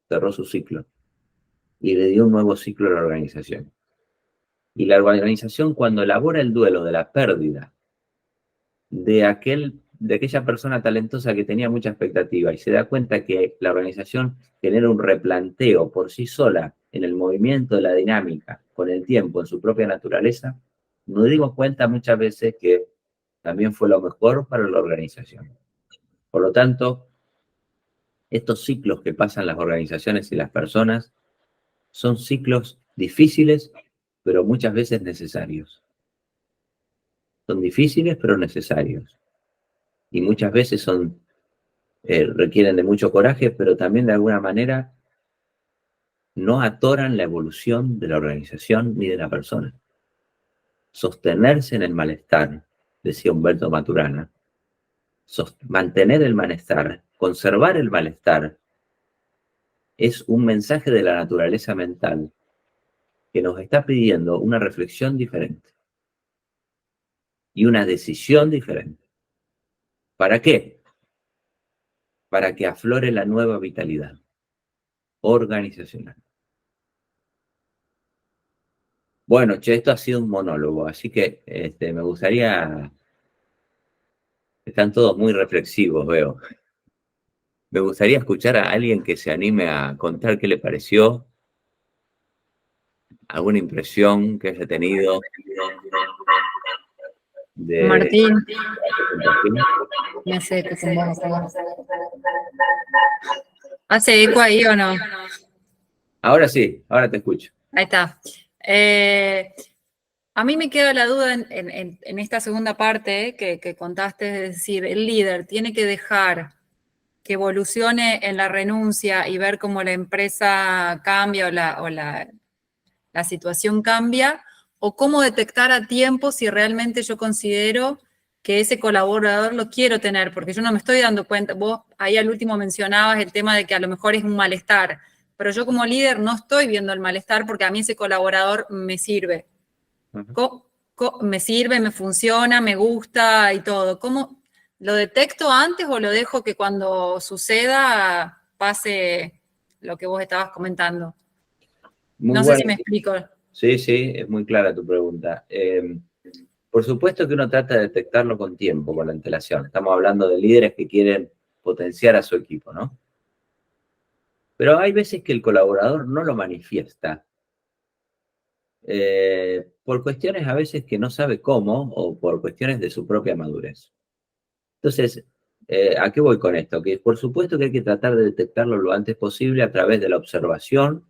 cerró su ciclo y le dio un nuevo ciclo a la organización. Y la organización, cuando elabora el duelo de la pérdida de aquella persona talentosa que tenía mucha expectativa y se da cuenta que la organización genera un replanteo por sí sola en el movimiento de la dinámica, con el tiempo, en su propia naturaleza, nos dimos cuenta muchas veces que también fue lo mejor para la organización. Por lo tanto, estos ciclos que pasan las organizaciones y las personas son ciclos difíciles, pero muchas veces necesarios. Son difíciles, pero necesarios. Y muchas veces requieren de mucho coraje, pero también de alguna manera no atoran la evolución de la organización ni de la persona. Sostenerse en el malestar, decía Humberto Maturana, mantener el malestar, conservar el malestar, es un mensaje de la naturaleza mental que nos está pidiendo una reflexión diferente y una decisión diferente. ¿Para qué? Para que aflore la nueva vitalidad organizacional. Bueno, che, esto ha sido un monólogo, así que me gustaría... Están todos muy reflexivos, veo. Me gustaría escuchar a alguien que se anime a contar qué le pareció, alguna impresión que haya tenido de...
Martín, me hace eco con vos. ¿Hace eco ahí o no?
Ahora sí, ahora te escucho.
Ahí está. A mí me queda la duda en esta segunda parte que contaste, es decir, el líder tiene que dejar que evolucione en la renuncia y ver cómo la empresa cambia o la situación cambia, o cómo detectar a tiempo si realmente yo considero que ese colaborador lo quiero tener, porque yo no me estoy dando cuenta. Vos ahí al último mencionabas el tema de que a lo mejor es un malestar, pero yo como líder no estoy viendo el malestar porque a mí ese colaborador me sirve. Me sirve, me funciona, me gusta y todo. ¿Cómo lo detecto antes o lo dejo que cuando suceda pase lo que vos estabas comentando?
Muy
No sé
bueno.
si me explico.
Sí, sí, es muy clara tu pregunta. Por supuesto que uno trata de detectarlo con tiempo, con la antelación. Estamos hablando de líderes que quieren potenciar a su equipo, ¿no? Pero hay veces que el colaborador no lo manifiesta. Por cuestiones a veces que no sabe cómo o por cuestiones de su propia madurez. Entonces, ¿a qué voy con esto? Que por supuesto que hay que tratar de detectarlo lo antes posible a través de la observación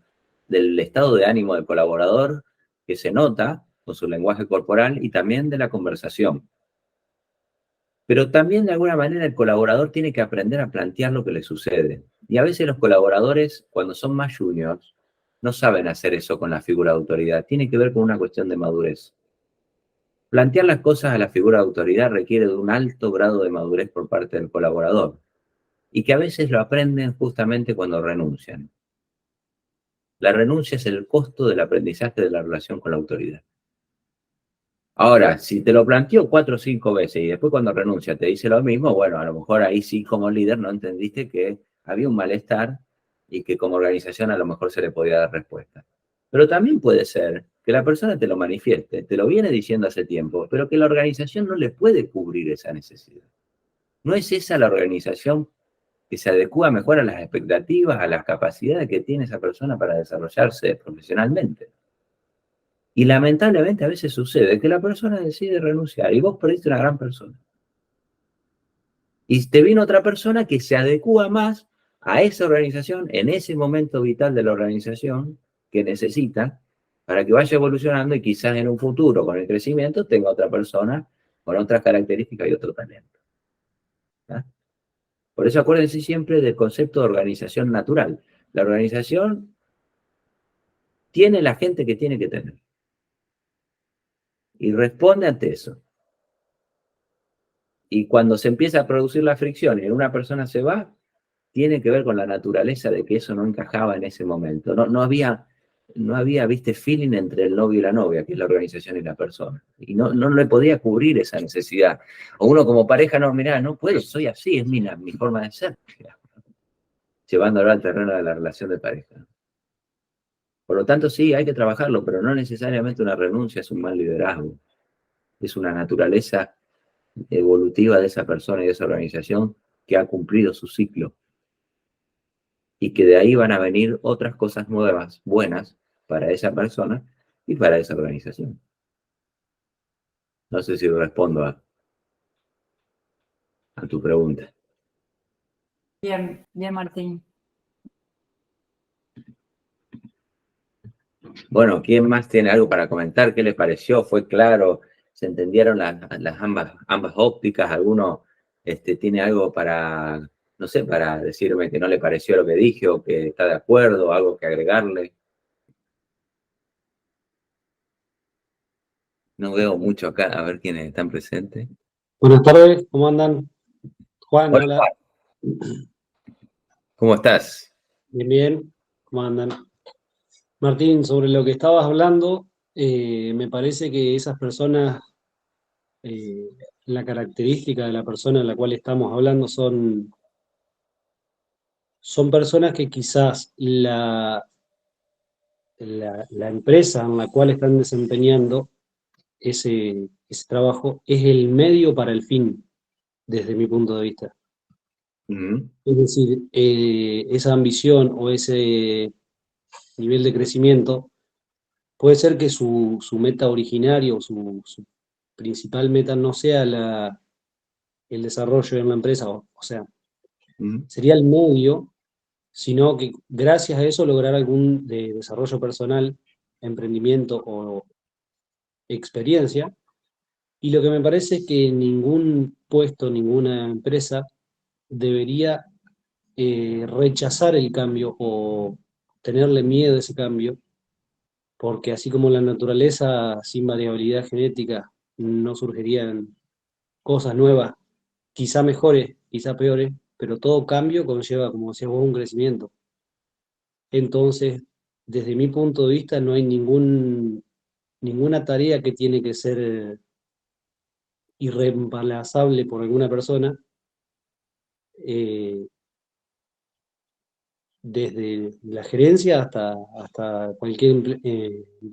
del estado de ánimo del colaborador que se nota con su lenguaje corporal y también de la conversación. Pero también de alguna manera el colaborador tiene que aprender a plantear lo que le sucede. Y a veces los colaboradores, cuando son más juniors, no saben hacer eso con la figura de autoridad. Tiene que ver con una cuestión de madurez. Plantear las cosas a la figura de autoridad requiere de un alto grado de madurez por parte del colaborador y que a veces lo aprenden justamente cuando renuncian. La renuncia es el costo del aprendizaje de la relación con la autoridad. Ahora, si te lo planteó 4 o 5 veces y después cuando renuncia te dice lo mismo, bueno, a lo mejor ahí sí como líder no entendiste que había un malestar y que como organización a lo mejor se le podía dar respuesta. Pero también puede ser que la persona te lo manifieste, te lo viene diciendo hace tiempo, pero que la organización no le puede cubrir esa necesidad. No es esa la organización que se adecua mejor a las expectativas, a las capacidades que tiene esa persona para desarrollarse profesionalmente. Y lamentablemente a veces sucede que la persona decide renunciar y vos perdiste una gran persona. Y te vino otra persona que se adecua más a esa organización en ese momento vital de la organización que necesita para que vaya evolucionando y quizás en un futuro con el crecimiento tenga otra persona con otras características y otro talento. ¿Tá? Por eso acuérdense siempre del concepto de organización natural. La organización tiene la gente que tiene que tener y responde ante eso. Y cuando se empieza a producir la fricción y una persona se va, tiene que ver con la naturaleza de que eso no encajaba en ese momento. No había, viste, feeling entre el novio y la novia, que es la organización y la persona. Y no le podía cubrir esa necesidad. O uno como pareja, no, mirá, no puedo, soy así, es mi forma de ser. Llevándolo al terreno de la relación de pareja. Por lo tanto, sí, hay que trabajarlo, pero no necesariamente una renuncia es un mal liderazgo. Es una naturaleza evolutiva de esa persona y de esa organización que ha cumplido su ciclo y que de ahí van a venir otras cosas nuevas, buenas para esa persona y para esa organización. No sé si respondo a tu pregunta.
Bien, bien, Martín.
Bueno, ¿quién más tiene algo para comentar? ¿Qué les pareció? ¿Fue claro? ¿Se entendieron las ambas ópticas? ¿Alguno tiene algo para, no sé, para decirme que no le pareció lo que dije o que está de acuerdo, algo que agregarle? No veo mucho acá, a ver quiénes están presentes.
Buenas tardes, ¿cómo andan? Juan,
Hola,
hola.
Juan, ¿cómo estás?
Bien, bien, ¿cómo andan? Martín, sobre lo que estabas hablando, me parece que esas personas, eh, la característica de la persona de la cual estamos hablando son personas que quizás la empresa en la cual están desempeñando ese trabajo es el medio para el fin, desde mi punto de vista.
Ujú,
Es decir, esa ambición o ese nivel de crecimiento, puede ser que su meta originaria o su principal meta no sea el desarrollo en la empresa, o sea,
ujú,
sería el medio, sino que gracias a eso lograr algún desarrollo personal, emprendimiento o experiencia. Y lo que me parece es que ningún puesto, ninguna empresa debería rechazar el cambio o tenerle miedo a ese cambio, porque así como la naturaleza sin variabilidad genética no surgirían cosas nuevas, quizá mejores, quizá peores, pero todo cambio conlleva, como decías vos, un crecimiento. Entonces, desde mi punto de vista, no hay ninguna tarea que tiene que ser irreemplazable por alguna persona, eh, desde la gerencia hasta cualquier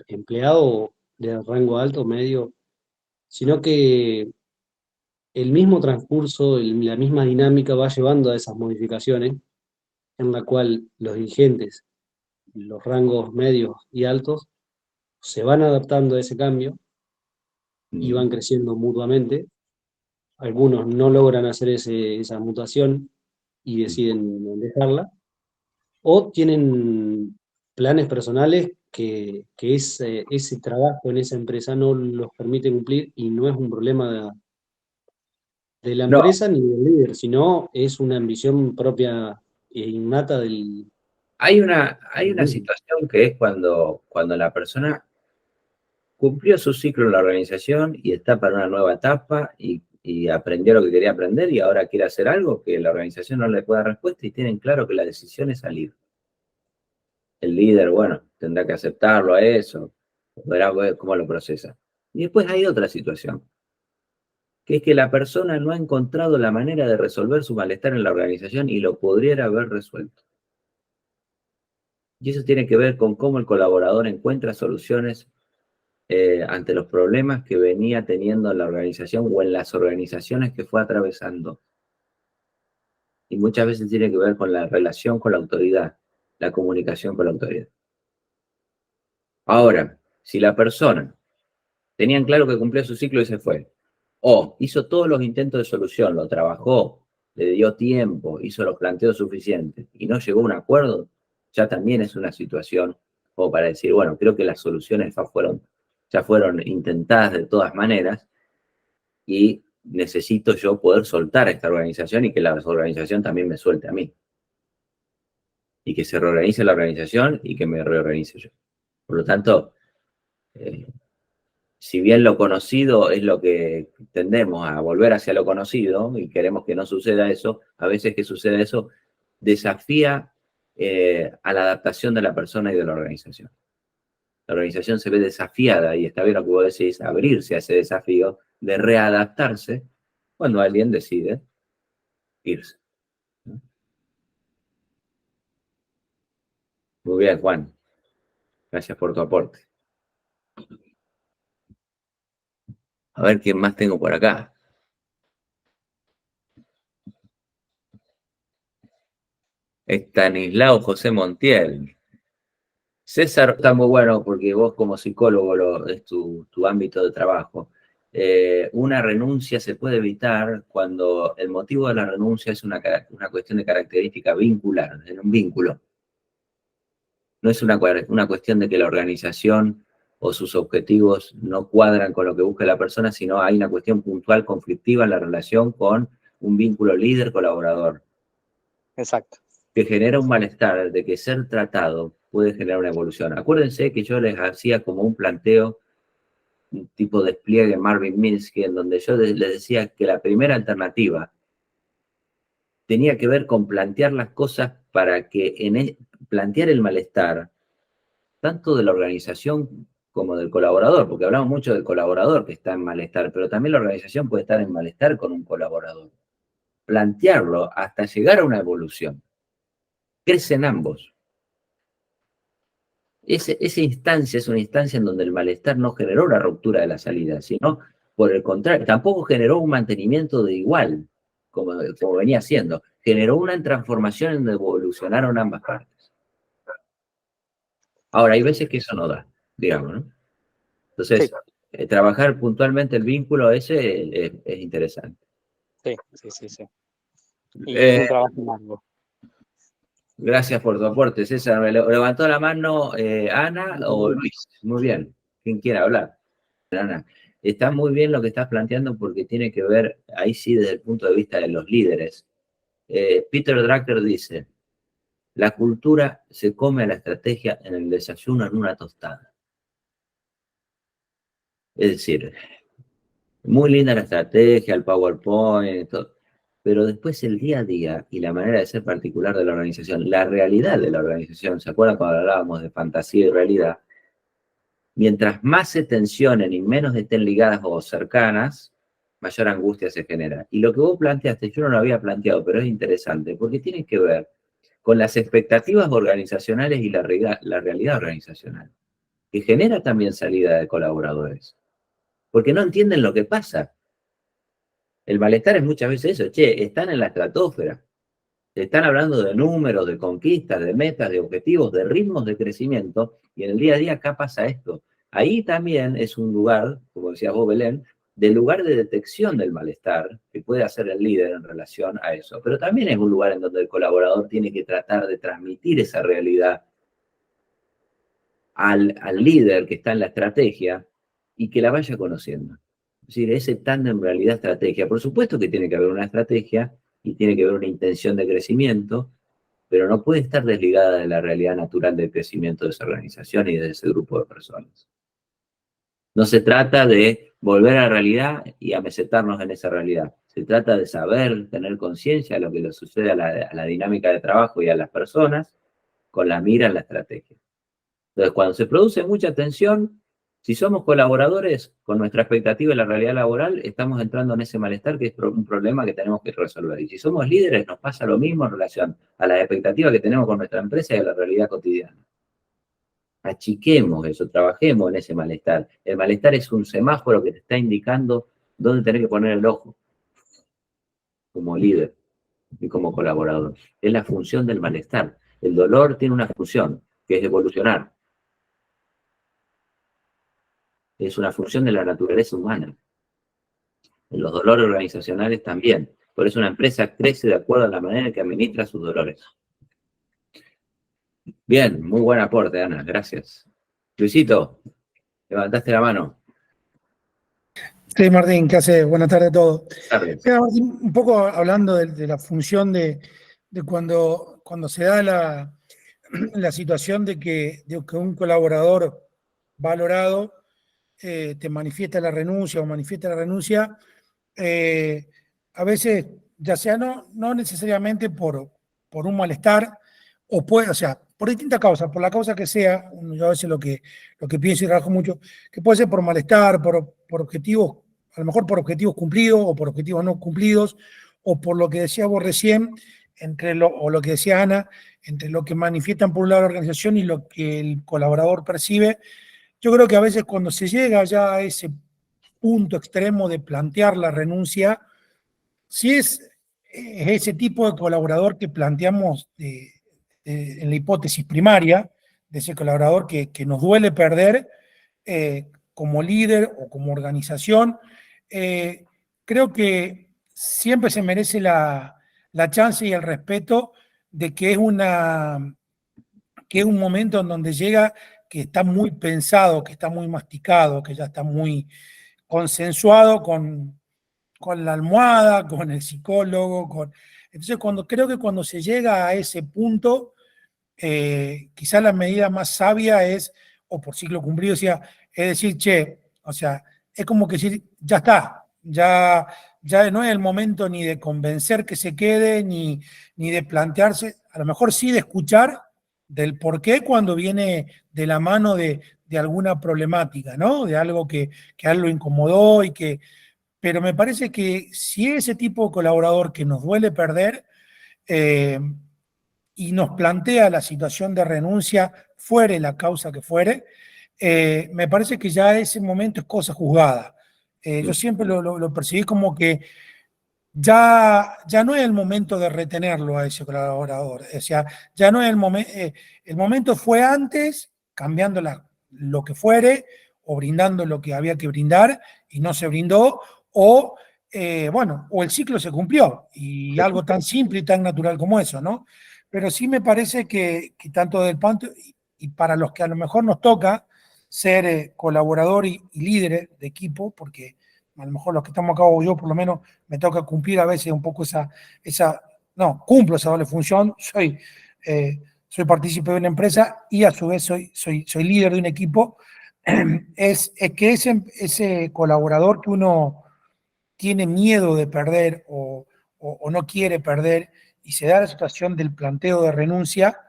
empleado de rango alto, medio, sino que el mismo transcurso, la misma dinámica va llevando a esas modificaciones en la cual los dirigentes, los rangos medios y altos, se van adaptando a ese cambio y
ujú,
van creciendo mutuamente. Algunos no logran hacer esa mutación y deciden dejarla, o tienen planes personales que ese trabajo en esa empresa no los permite cumplir y no es un problema de la
No,
empresa ni del líder, sino es una ambición propia e innata del
hay una
mismo.
situación que es cuando la persona cumplió su ciclo en la organización y está para una nueva etapa y aprendió lo que quería aprender y ahora quiere hacer algo que la organización no le puede dar respuesta y tienen claro que la decisión es salir. El líder, bueno, tendrá que aceptarlo a eso, verá cómo lo procesa. Y después hay otra situación, que es que la persona no ha encontrado la manera de resolver su malestar en la organización y lo podría haber resuelto. Y eso tiene que ver con cómo el colaborador encuentra soluciones ante los problemas que venía teniendo en la organización o en las organizaciones que fue atravesando. Y muchas veces tiene que ver con la relación con la autoridad, la comunicación con la autoridad. Ahora, si la persona tenían claro que cumplía su ciclo y se fue, o hizo todos los intentos de solución, lo trabajó, le dio tiempo, hizo los planteos suficientes y no llegó a un acuerdo, ya también es una situación como para decir, bueno, creo que las soluciones ya fueron intentadas de todas maneras y necesito yo poder soltar a esta organización y que la organización también me suelte a mí. Y que se reorganice la organización y que me reorganice yo. Por lo tanto, eh, si bien lo conocido es lo que tendemos a volver hacia lo conocido y queremos que no suceda eso, a veces que suceda eso desafía a la adaptación de la persona y de la organización. La organización se ve desafiada y está bien lo que vos decís, abrirse a ese desafío de readaptarse cuando alguien decide irse. Muy bien, Juan. Gracias por tu aporte. A ver quién más tengo por acá. Estanislao José Montiel. César está muy bueno porque vos como psicólogo es tu ámbito de trabajo. Una renuncia se puede evitar cuando el motivo de la renuncia es una cuestión de característica vincular, en un vínculo. No es una cuestión de que la organización o sus objetivos no cuadran con lo que busca la persona, sino hay una cuestión puntual conflictiva en la relación con un vínculo líder-colaborador.
Exacto.
Que genera un malestar de que ser tratado puede generar una evolución. Acuérdense que yo les hacía como un planteo, un tipo de despliegue Marvin Minsky, en donde yo les decía que la primera alternativa tenía que ver con plantear las cosas para que plantear el malestar, tanto de la organización como del colaborador, porque hablamos mucho del colaborador que está en malestar, pero también la organización puede estar en malestar con un colaborador. Plantearlo hasta llegar a una evolución. Crecen ambos. Esa instancia es una instancia en donde el malestar no generó una ruptura de la salida, sino por el contrario, tampoco generó un mantenimiento de igual, como venía haciendo, generó una transformación en donde evolucionaron ambas partes. Ahora, hay veces que eso no da, digamos, ¿no? Entonces, trabajar puntualmente el vínculo ese es interesante.
Sí. Y es un trabajo largo.
Gracias por tu aporte, César. Me levantó la mano Ana o Luis. Muy bien. ¿Quién quiere hablar? Ana. Está muy bien lo que estás planteando porque tiene que ver, ahí sí, desde el punto de vista de los líderes. Peter Drucker dice, la cultura se come a la estrategia en el desayuno en una tostada. Es decir, muy linda la estrategia, el PowerPoint, todo, pero después el día a día y la manera de ser particular de la organización, la realidad de la organización, ¿se acuerdan cuando hablábamos de fantasía y realidad? Mientras más se tensionen y menos estén ligadas o cercanas, mayor angustia se genera. Y lo que vos planteaste, yo no lo había planteado, pero es interesante, porque tiene que ver con las expectativas organizacionales y la realidad organizacional, que genera también salida de colaboradores, porque no entienden lo que pasa. El malestar es muchas veces eso, che, están en la estratosfera, están hablando de números, de conquistas, de metas, de objetivos, de ritmos de crecimiento, y en el día a día acá pasa esto. Ahí también es un lugar, como decías vos, Belén, de lugar de detección del malestar que puede hacer el líder en relación a eso. Pero también es un lugar en donde el colaborador tiene que tratar de transmitir esa realidad al líder que está en la estrategia y que la vaya conociendo. Es decir, ese tándem realidad-estrategia. Por supuesto que tiene que haber una estrategia y tiene que haber una intención de crecimiento, pero no puede estar desligada de la realidad natural del crecimiento de esa organización y de ese grupo de personas. No se trata de volver a la realidad y amesetarnos en esa realidad. Se trata de saber, tener conciencia de lo que le sucede a la dinámica de trabajo y a las personas con la mira en la estrategia. Entonces, cuando se produce mucha tensión, si somos colaboradores con nuestra expectativa de la realidad laboral, estamos entrando en ese malestar que es un problema que tenemos que resolver. Y si somos líderes, nos pasa lo mismo en relación a las expectativas que tenemos con nuestra empresa y a la realidad cotidiana. Achiquemos eso, trabajemos en ese malestar. El malestar es un semáforo que te está indicando dónde tenés que poner el ojo, como líder y como colaborador. Es la función del malestar. El dolor tiene una función, que es evolucionar. Es una función de la naturaleza humana. En los dolores organizacionales también. Por eso una empresa crece de acuerdo a la manera en que administra sus dolores. Bien, muy buen aporte, Ana, gracias. Luisito, levantaste la mano.
Sí, Martín, ¿qué haces? Buenas tardes a todos.
Tardes.
Mira, Martín, un poco hablando de la función de cuando se da la situación de que un colaborador valorado te manifiesta la renuncia o manifiesta la renuncia, a veces, ya sea no necesariamente por un malestar, o sea, por distintas causas, por la causa que sea, yo a veces lo que pienso y trabajo mucho, que puede ser por malestar, por objetivos, a lo mejor por objetivos cumplidos o por objetivos no cumplidos, o por lo que decía vos recién, o lo que decía Ana, entre lo que manifiestan por un lado la organización y lo que el colaborador percibe. Yo creo que a veces cuando se llega ya a ese punto extremo de plantear la renuncia, si es ese tipo de colaborador que planteamos en la hipótesis primaria, de ese colaborador que nos duele perder como líder o como organización, creo que siempre se merece la chance y el respeto de que es un momento en donde llega que está muy pensado, que está muy masticado, que ya está muy consensuado con la almohada, con el psicólogo. Entonces, creo que cuando se llega a ese punto, quizás la medida más sabia es, o por ciclo cumplido, es decir, che, o sea, es como que decir, ya está, ya no es el momento ni de convencer que se quede, ni de plantearse, a lo mejor sí de escuchar del por qué cuando viene de la mano de alguna problemática, ¿no? De algo que a él lo incomodó pero me parece que si ese tipo de colaborador que nos duele perder y nos plantea la situación de renuncia, fuere la causa que fuere, me parece que ya ese momento es cosa juzgada. Yo siempre lo percibí como que ya no es el momento de retenerlo a ese colaborador. O sea, ya no es el momento fue antes, cambiando lo que fuere, o brindando lo que había que brindar y no se brindó, o el ciclo se cumplió, y algo tan simple y tan natural como eso, ¿no? Pero sí me parece que tanto del panto, y para los que a lo mejor nos toca ser colaborador y líderes de equipo, porque a lo mejor los que estamos acá, o yo por lo menos, me toca cumplir a veces un poco cumplo esa doble función, soy partícipe de una empresa y a su vez soy líder de un equipo, es que ese colaborador que uno tiene miedo de perder o no quiere perder y se da la situación del planteo de renuncia,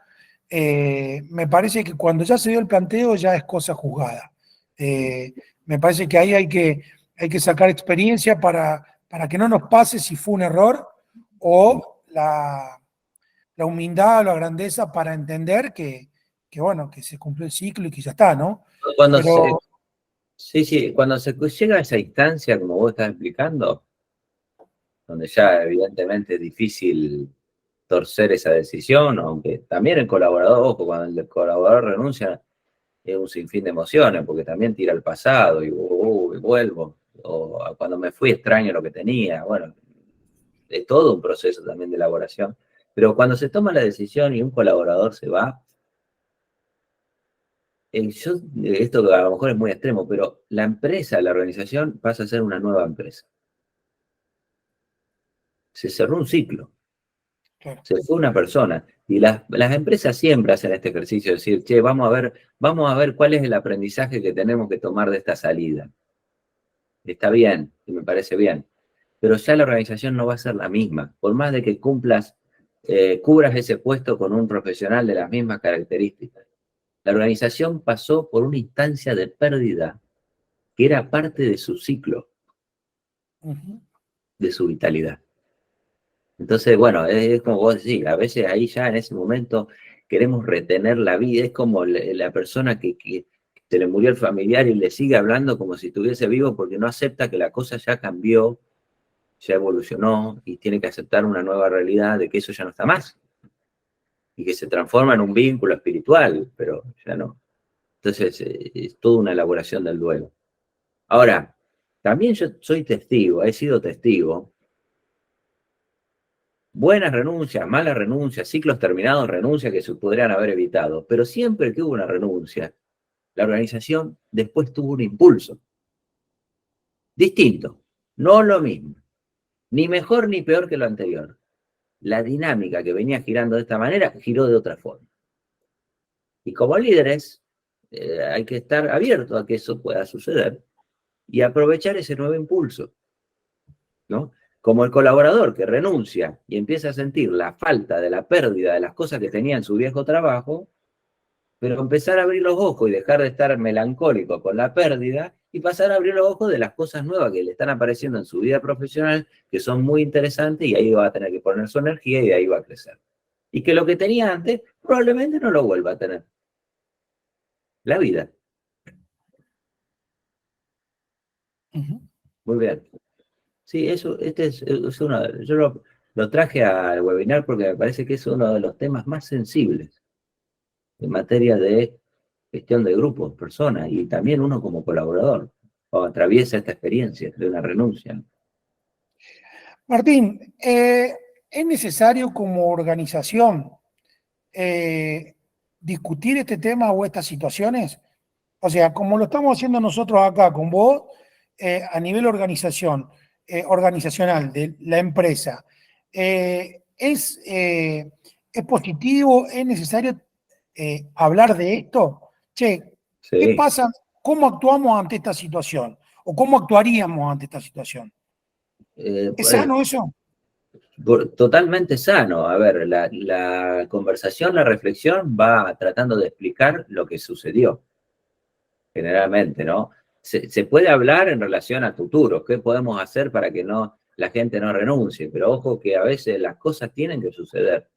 me parece que cuando ya se dio el planteo ya es cosa juzgada. Me parece que ahí hay que sacar experiencia para que no nos pase si fue un error, o la humildad o la grandeza para entender que se cumplió el ciclo y que ya está, ¿no?
Cuando se llega a esa instancia, como vos estás explicando, donde ya evidentemente es difícil torcer esa decisión, aunque también el colaborador, ojo, cuando el colaborador renuncia, es un sinfín de emociones, porque también tira al pasado y vuelvo, o cuando me fui extraño lo que tenía, bueno, es todo un proceso también de elaboración. Pero cuando se toma la decisión y un colaborador se va, esto a lo mejor es muy extremo, pero la empresa, la organización pasa a ser una nueva empresa. Se cerró un ciclo.
Claro.
Se fue una persona. Y las empresas siempre hacen este ejercicio de decir, che, vamos a ver cuál es el aprendizaje que tenemos que tomar de esta salida. Está bien, y me parece bien. Pero ya la organización no va a ser la misma. Por más de que cubras ese puesto con un profesional de las mismas características. La organización pasó por una instancia de pérdida que era parte de su ciclo, de su vitalidad. Entonces, bueno, es como vos decís, a veces ahí ya en ese momento queremos retener la vida, es como la persona que se le murió el familiar y le sigue hablando como si estuviese vivo porque no acepta que la cosa ya cambió, ya evolucionó y tiene que aceptar una nueva realidad de que eso ya no está más y que se transforma en un vínculo espiritual, pero ya no. Entonces, es toda una elaboración del duelo. Ahora, también yo soy testigo, he sido testigo. Buenas renuncias, malas renuncias, ciclos terminados, renuncias que se podrían haber evitado. Pero siempre que hubo una renuncia, la organización después tuvo un impulso. Distinto, no lo mismo. Ni mejor ni peor que lo anterior. La dinámica que venía girando de esta manera giró de otra forma. Y como líderes, hay que estar abiertos a que eso pueda suceder y aprovechar ese nuevo impulso, ¿no? Como el colaborador que renuncia y empieza a sentir la falta de la pérdida de las cosas que tenía en su viejo trabajo, pero empezar a abrir los ojos y dejar de estar melancólico con la pérdida y pasar a abrir los ojos de las cosas nuevas que le están apareciendo en su vida profesional, que son muy interesantes y ahí va a tener que poner su energía y de ahí va a crecer. Y que lo que tenía antes probablemente no lo vuelva a tener. La vida. Muy bien. Sí, eso, es uno, yo lo traje al webinar porque me parece que es uno de los temas más sensibles en materia de gestión de grupos, personas, y también uno como colaborador, cuando atraviesa esta experiencia de una renuncia.
Martín, ¿es necesario como organización discutir este tema o estas situaciones? O sea, como lo estamos haciendo nosotros acá con vos, a nivel organizacional de la empresa, ¿es positivo, es necesario hablar de esto? Che, ¿qué
Sí.
pasa? ¿Cómo actuamos ante esta situación? ¿O cómo actuaríamos ante esta situación? ¿Es sano eso?
Totalmente sano. A ver, la conversación, la reflexión va tratando de explicar lo que sucedió, generalmente, ¿no? Se puede hablar en relación a futuro, qué podemos hacer para que la gente no renuncie, pero ojo que a veces las cosas tienen que suceder.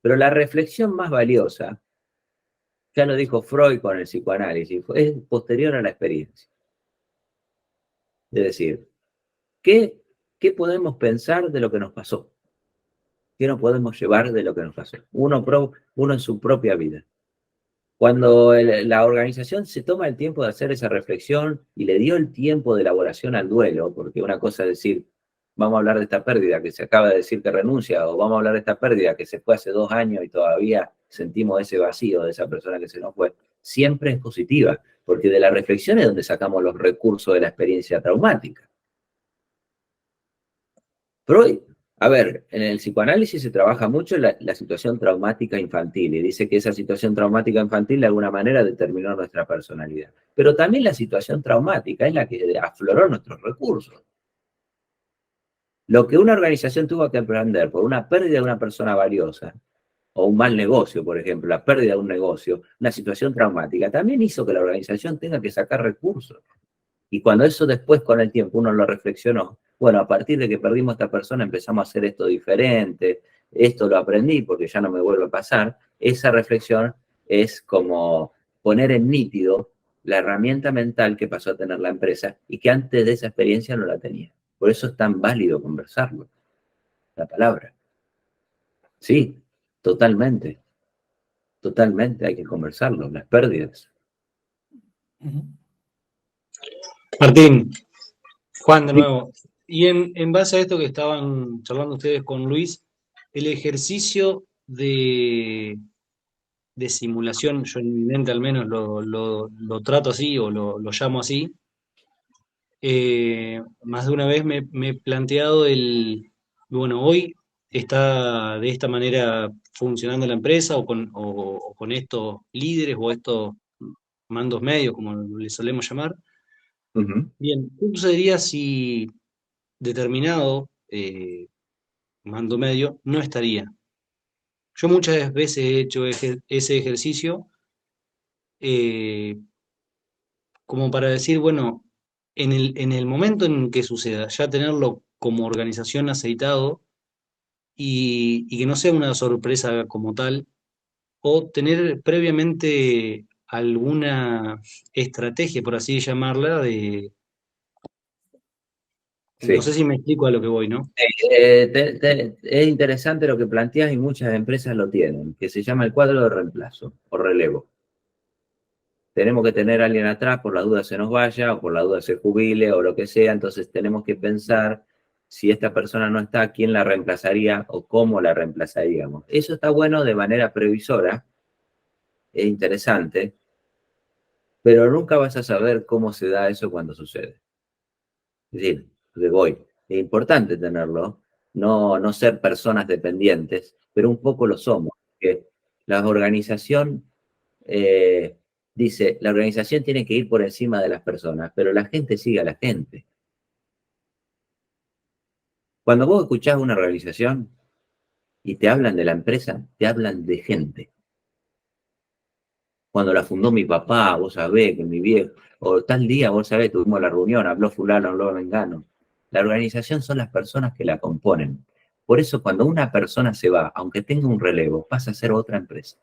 Pero la reflexión más valiosa, ya lo dijo Freud con el psicoanálisis, es posterior a la experiencia. Es decir, ¿qué podemos pensar de lo que nos pasó? ¿Qué nos podemos llevar de lo que nos pasó? Uno en su propia vida. Cuando la organización se toma el tiempo de hacer esa reflexión y le dio el tiempo de elaboración al duelo, porque una cosa es decir, vamos a hablar de esta pérdida que se acaba de decir que renuncia, o vamos a hablar de esta pérdida que se fue hace 2 años y todavía sentimos ese vacío de esa persona que se nos fue, siempre es positiva, porque de la reflexión es donde sacamos los recursos de la experiencia traumática. Freud, a ver, en el psicoanálisis se trabaja mucho la situación traumática infantil y dice que esa situación traumática infantil de alguna manera determinó nuestra personalidad. Pero también la situación traumática es la que afloró nuestros recursos. Lo que una organización tuvo que aprender por una pérdida de una persona valiosa, o un mal negocio, por ejemplo, la pérdida de un negocio, una situación traumática, también hizo que la organización tenga que sacar recursos. Y cuando eso después con el tiempo uno lo reflexionó, bueno, a partir de que perdimos a esta persona empezamos a hacer esto diferente, esto lo aprendí porque ya no me vuelve a pasar, esa reflexión es como poner en nítido la herramienta mental que pasó a tener la empresa y que antes de esa experiencia no la tenía. Por eso es tan válido conversarlo, la palabra. Sí, totalmente, totalmente hay que conversarlo, las pérdidas.
Martín, Juan de nuevo. Y en base a esto que estaban charlando ustedes con Luis, el ejercicio de de simulación, yo en mi mente al menos lo trato así o lo llamo así. Más de una vez me he planteado bueno, hoy está de esta manera funcionando la empresa o con estos líderes o estos mandos medios, como les solemos llamar.
Ujú.
Bien, ¿qué sucedería si determinado mando medio no estaría? Yo muchas veces he hecho ese ejercicio eh, como para decir, bueno, en el momento en que suceda, ya tenerlo como organización aceitado y que no sea una sorpresa como tal, o tener previamente alguna estrategia, por así llamarla, no sé
Sí.
si me explico a lo que voy, ¿no?
Es interesante lo que planteas y muchas empresas lo tienen, que se llama el cuadro de reemplazo o relevo. Tenemos que tener a alguien atrás por la duda se nos vaya o por la duda se jubile o lo que sea, entonces tenemos que pensar si esta persona no está, quién la reemplazaría o cómo la reemplazaríamos. Eso está bueno de manera previsora, es interesante, pero nunca vas a saber cómo se da eso cuando sucede. Es decir, de voy. Es importante tenerlo, no ser personas dependientes, pero un poco lo somos. Que la organización dice, la organización tiene que ir por encima de las personas, pero la gente sigue a la gente. Cuando vos escuchás una organización y te hablan de la empresa, te hablan de gente. Cuando la fundó mi papá, vos sabés que mi viejo, o tal día, vos sabés, tuvimos la reunión, habló fulano, habló mengano. La organización son las personas que la componen. Por eso cuando una persona se va, aunque tenga un relevo, pasa a ser otra empresa.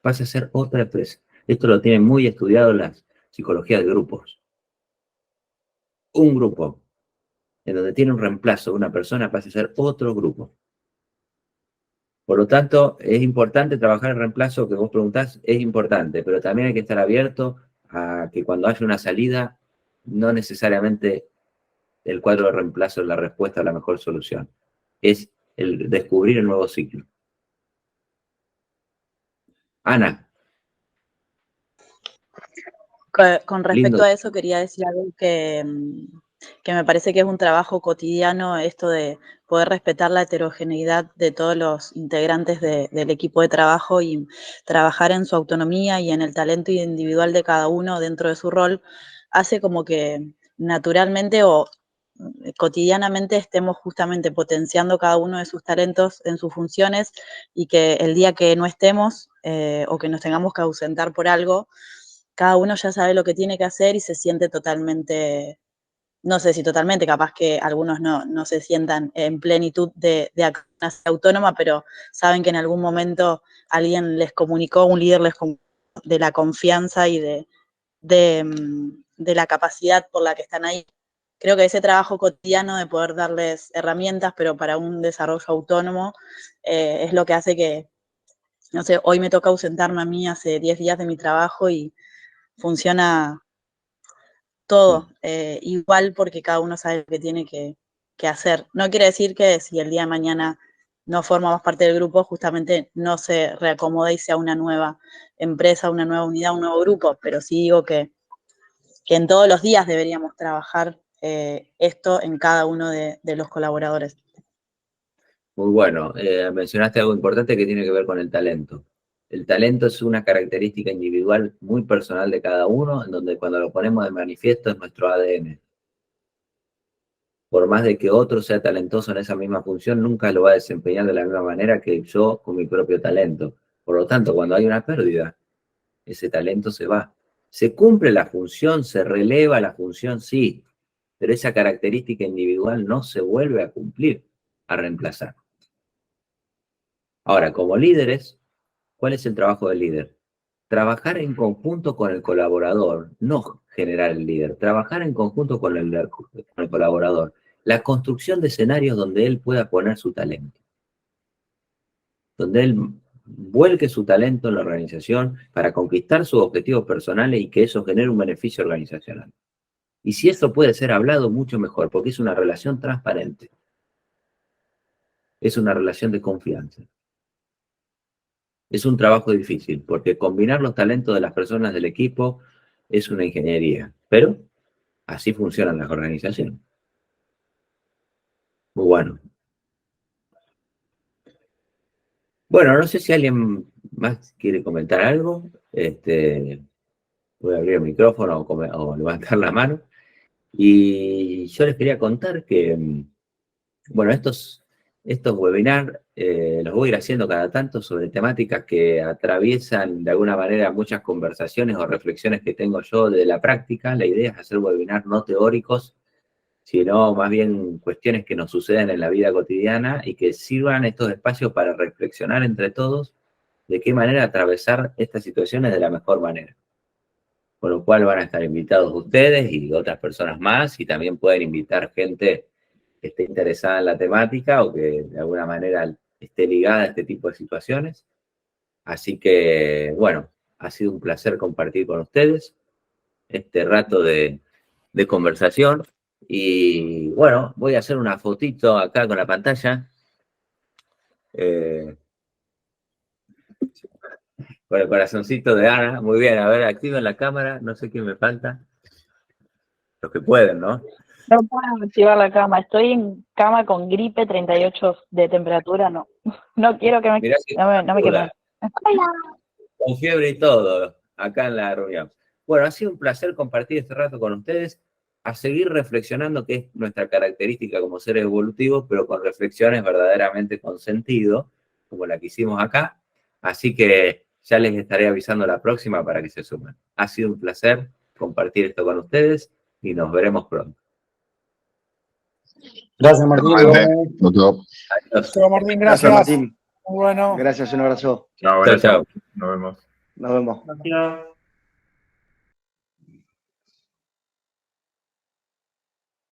Pasa a ser otra empresa. Esto lo tienen muy estudiado las psicologías de grupos. Un grupo en donde tiene un reemplazo de una persona pasa a ser otro grupo. Por lo tanto, es importante trabajar el reemplazo que vos preguntás, es importante, pero también hay que estar abierto a que cuando haya una salida, no necesariamente el cuadro de reemplazo es la respuesta a la mejor solución. Es el descubrir el nuevo ciclo. Ana,
Con respecto
lindo.
a eso, quería decir algo que me parece que es un trabajo cotidiano, esto de poder respetar la heterogeneidad de todos los integrantes del equipo de trabajo y trabajar en su autonomía y en el talento individual de cada uno dentro de su rol, hace como que naturalmente o cotidianamente estemos justamente potenciando cada uno de sus talentos en sus funciones y que el día que no estemos o que nos tengamos que ausentar por algo, cada uno ya sabe lo que tiene que hacer y se siente totalmente, no sé si totalmente, capaz que algunos no se sientan en plenitud de autónoma, pero saben que en algún momento alguien les comunicó, un líder les comunicó de la confianza y de la capacidad por la que están ahí. Creo que ese trabajo cotidiano de poder darles herramientas, pero para un desarrollo autónomo, es lo que hace que, no sé, hoy me toca ausentarme a mí hace 10 días de mi trabajo y funciona todo igual porque cada uno sabe lo que tiene que hacer. No quiere decir que si el día de mañana no formamos parte del grupo, justamente no se reacomoda y sea una nueva empresa, una nueva unidad, un nuevo grupo, pero sí digo que en todos los días deberíamos trabajar esto en cada uno de los colaboradores.
Muy bueno. Mencionaste algo importante que tiene que ver con el talento. El talento es una característica individual muy personal de cada uno, en donde cuando lo ponemos de manifiesto es nuestro ADN. Por más de que otro sea talentoso en esa misma función, nunca lo va a desempeñar de la misma manera que yo con mi propio talento. Por lo tanto, cuando hay una pérdida, ese talento se va. Se cumple la función, se releva la función, sí, pero esa característica individual no se vuelve a cumplir, a reemplazar. Ahora, como líderes, ¿cuál es el trabajo del líder? Trabajar en conjunto con el colaborador, no generar el líder, trabajar en conjunto con el colaborador. La construcción de escenarios donde él pueda poner su talento, donde él vuelque su talento en la organización para conquistar sus objetivos personales y que eso genere un beneficio organizacional. Y si eso puede ser hablado, mucho mejor, porque es una relación transparente. Es una relación de confianza. Es un trabajo difícil, porque combinar los talentos de las personas del equipo es una ingeniería, pero así funcionan las organizaciones. Muy bueno. Bueno, no sé si alguien más quiere comentar algo. Voy a abrir el micrófono o levantar la mano. Y yo les quería contar que, bueno, estos webinars los voy a ir haciendo cada tanto sobre temáticas que atraviesan de alguna manera muchas conversaciones o reflexiones que tengo yo de la práctica. La idea es hacer webinars no teóricos, sino más bien cuestiones que nos suceden en la vida cotidiana y que sirvan estos espacios para reflexionar entre todos de qué manera atravesar estas situaciones de la mejor manera. Con lo cual van a estar invitados ustedes y otras personas más, y también pueden invitar gente que esté interesada en la temática o que de alguna manera esté ligada a este tipo de situaciones. Así que, bueno, ha sido un placer compartir con ustedes este rato de conversación. Y bueno, voy a hacer una fotito acá con la pantalla. Con el corazoncito de Ana. Muy bien, a ver, activen la cámara. No sé quién me falta. Los que pueden, ¿no?
No puedo activar la cama, estoy en cama con gripe, 38 de temperatura, no. No quiero que me...
Mirá si
no me quemen.
con fiebre y todo, acá en la reunión. Bueno, ha sido un placer compartir este rato con ustedes, a seguir reflexionando, que es nuestra característica como seres evolutivos, pero con reflexiones verdaderamente con sentido, como la que hicimos acá. Así que ya les estaré avisando la próxima para que se sumen. Ha sido un placer compartir esto con ustedes y nos veremos pronto.
Gracias, Martín.
Chao, Martín, gracias.
Martín.
Muy bueno.
Gracias, un abrazo.
Chao, chao.
Nos vemos.
Gracias.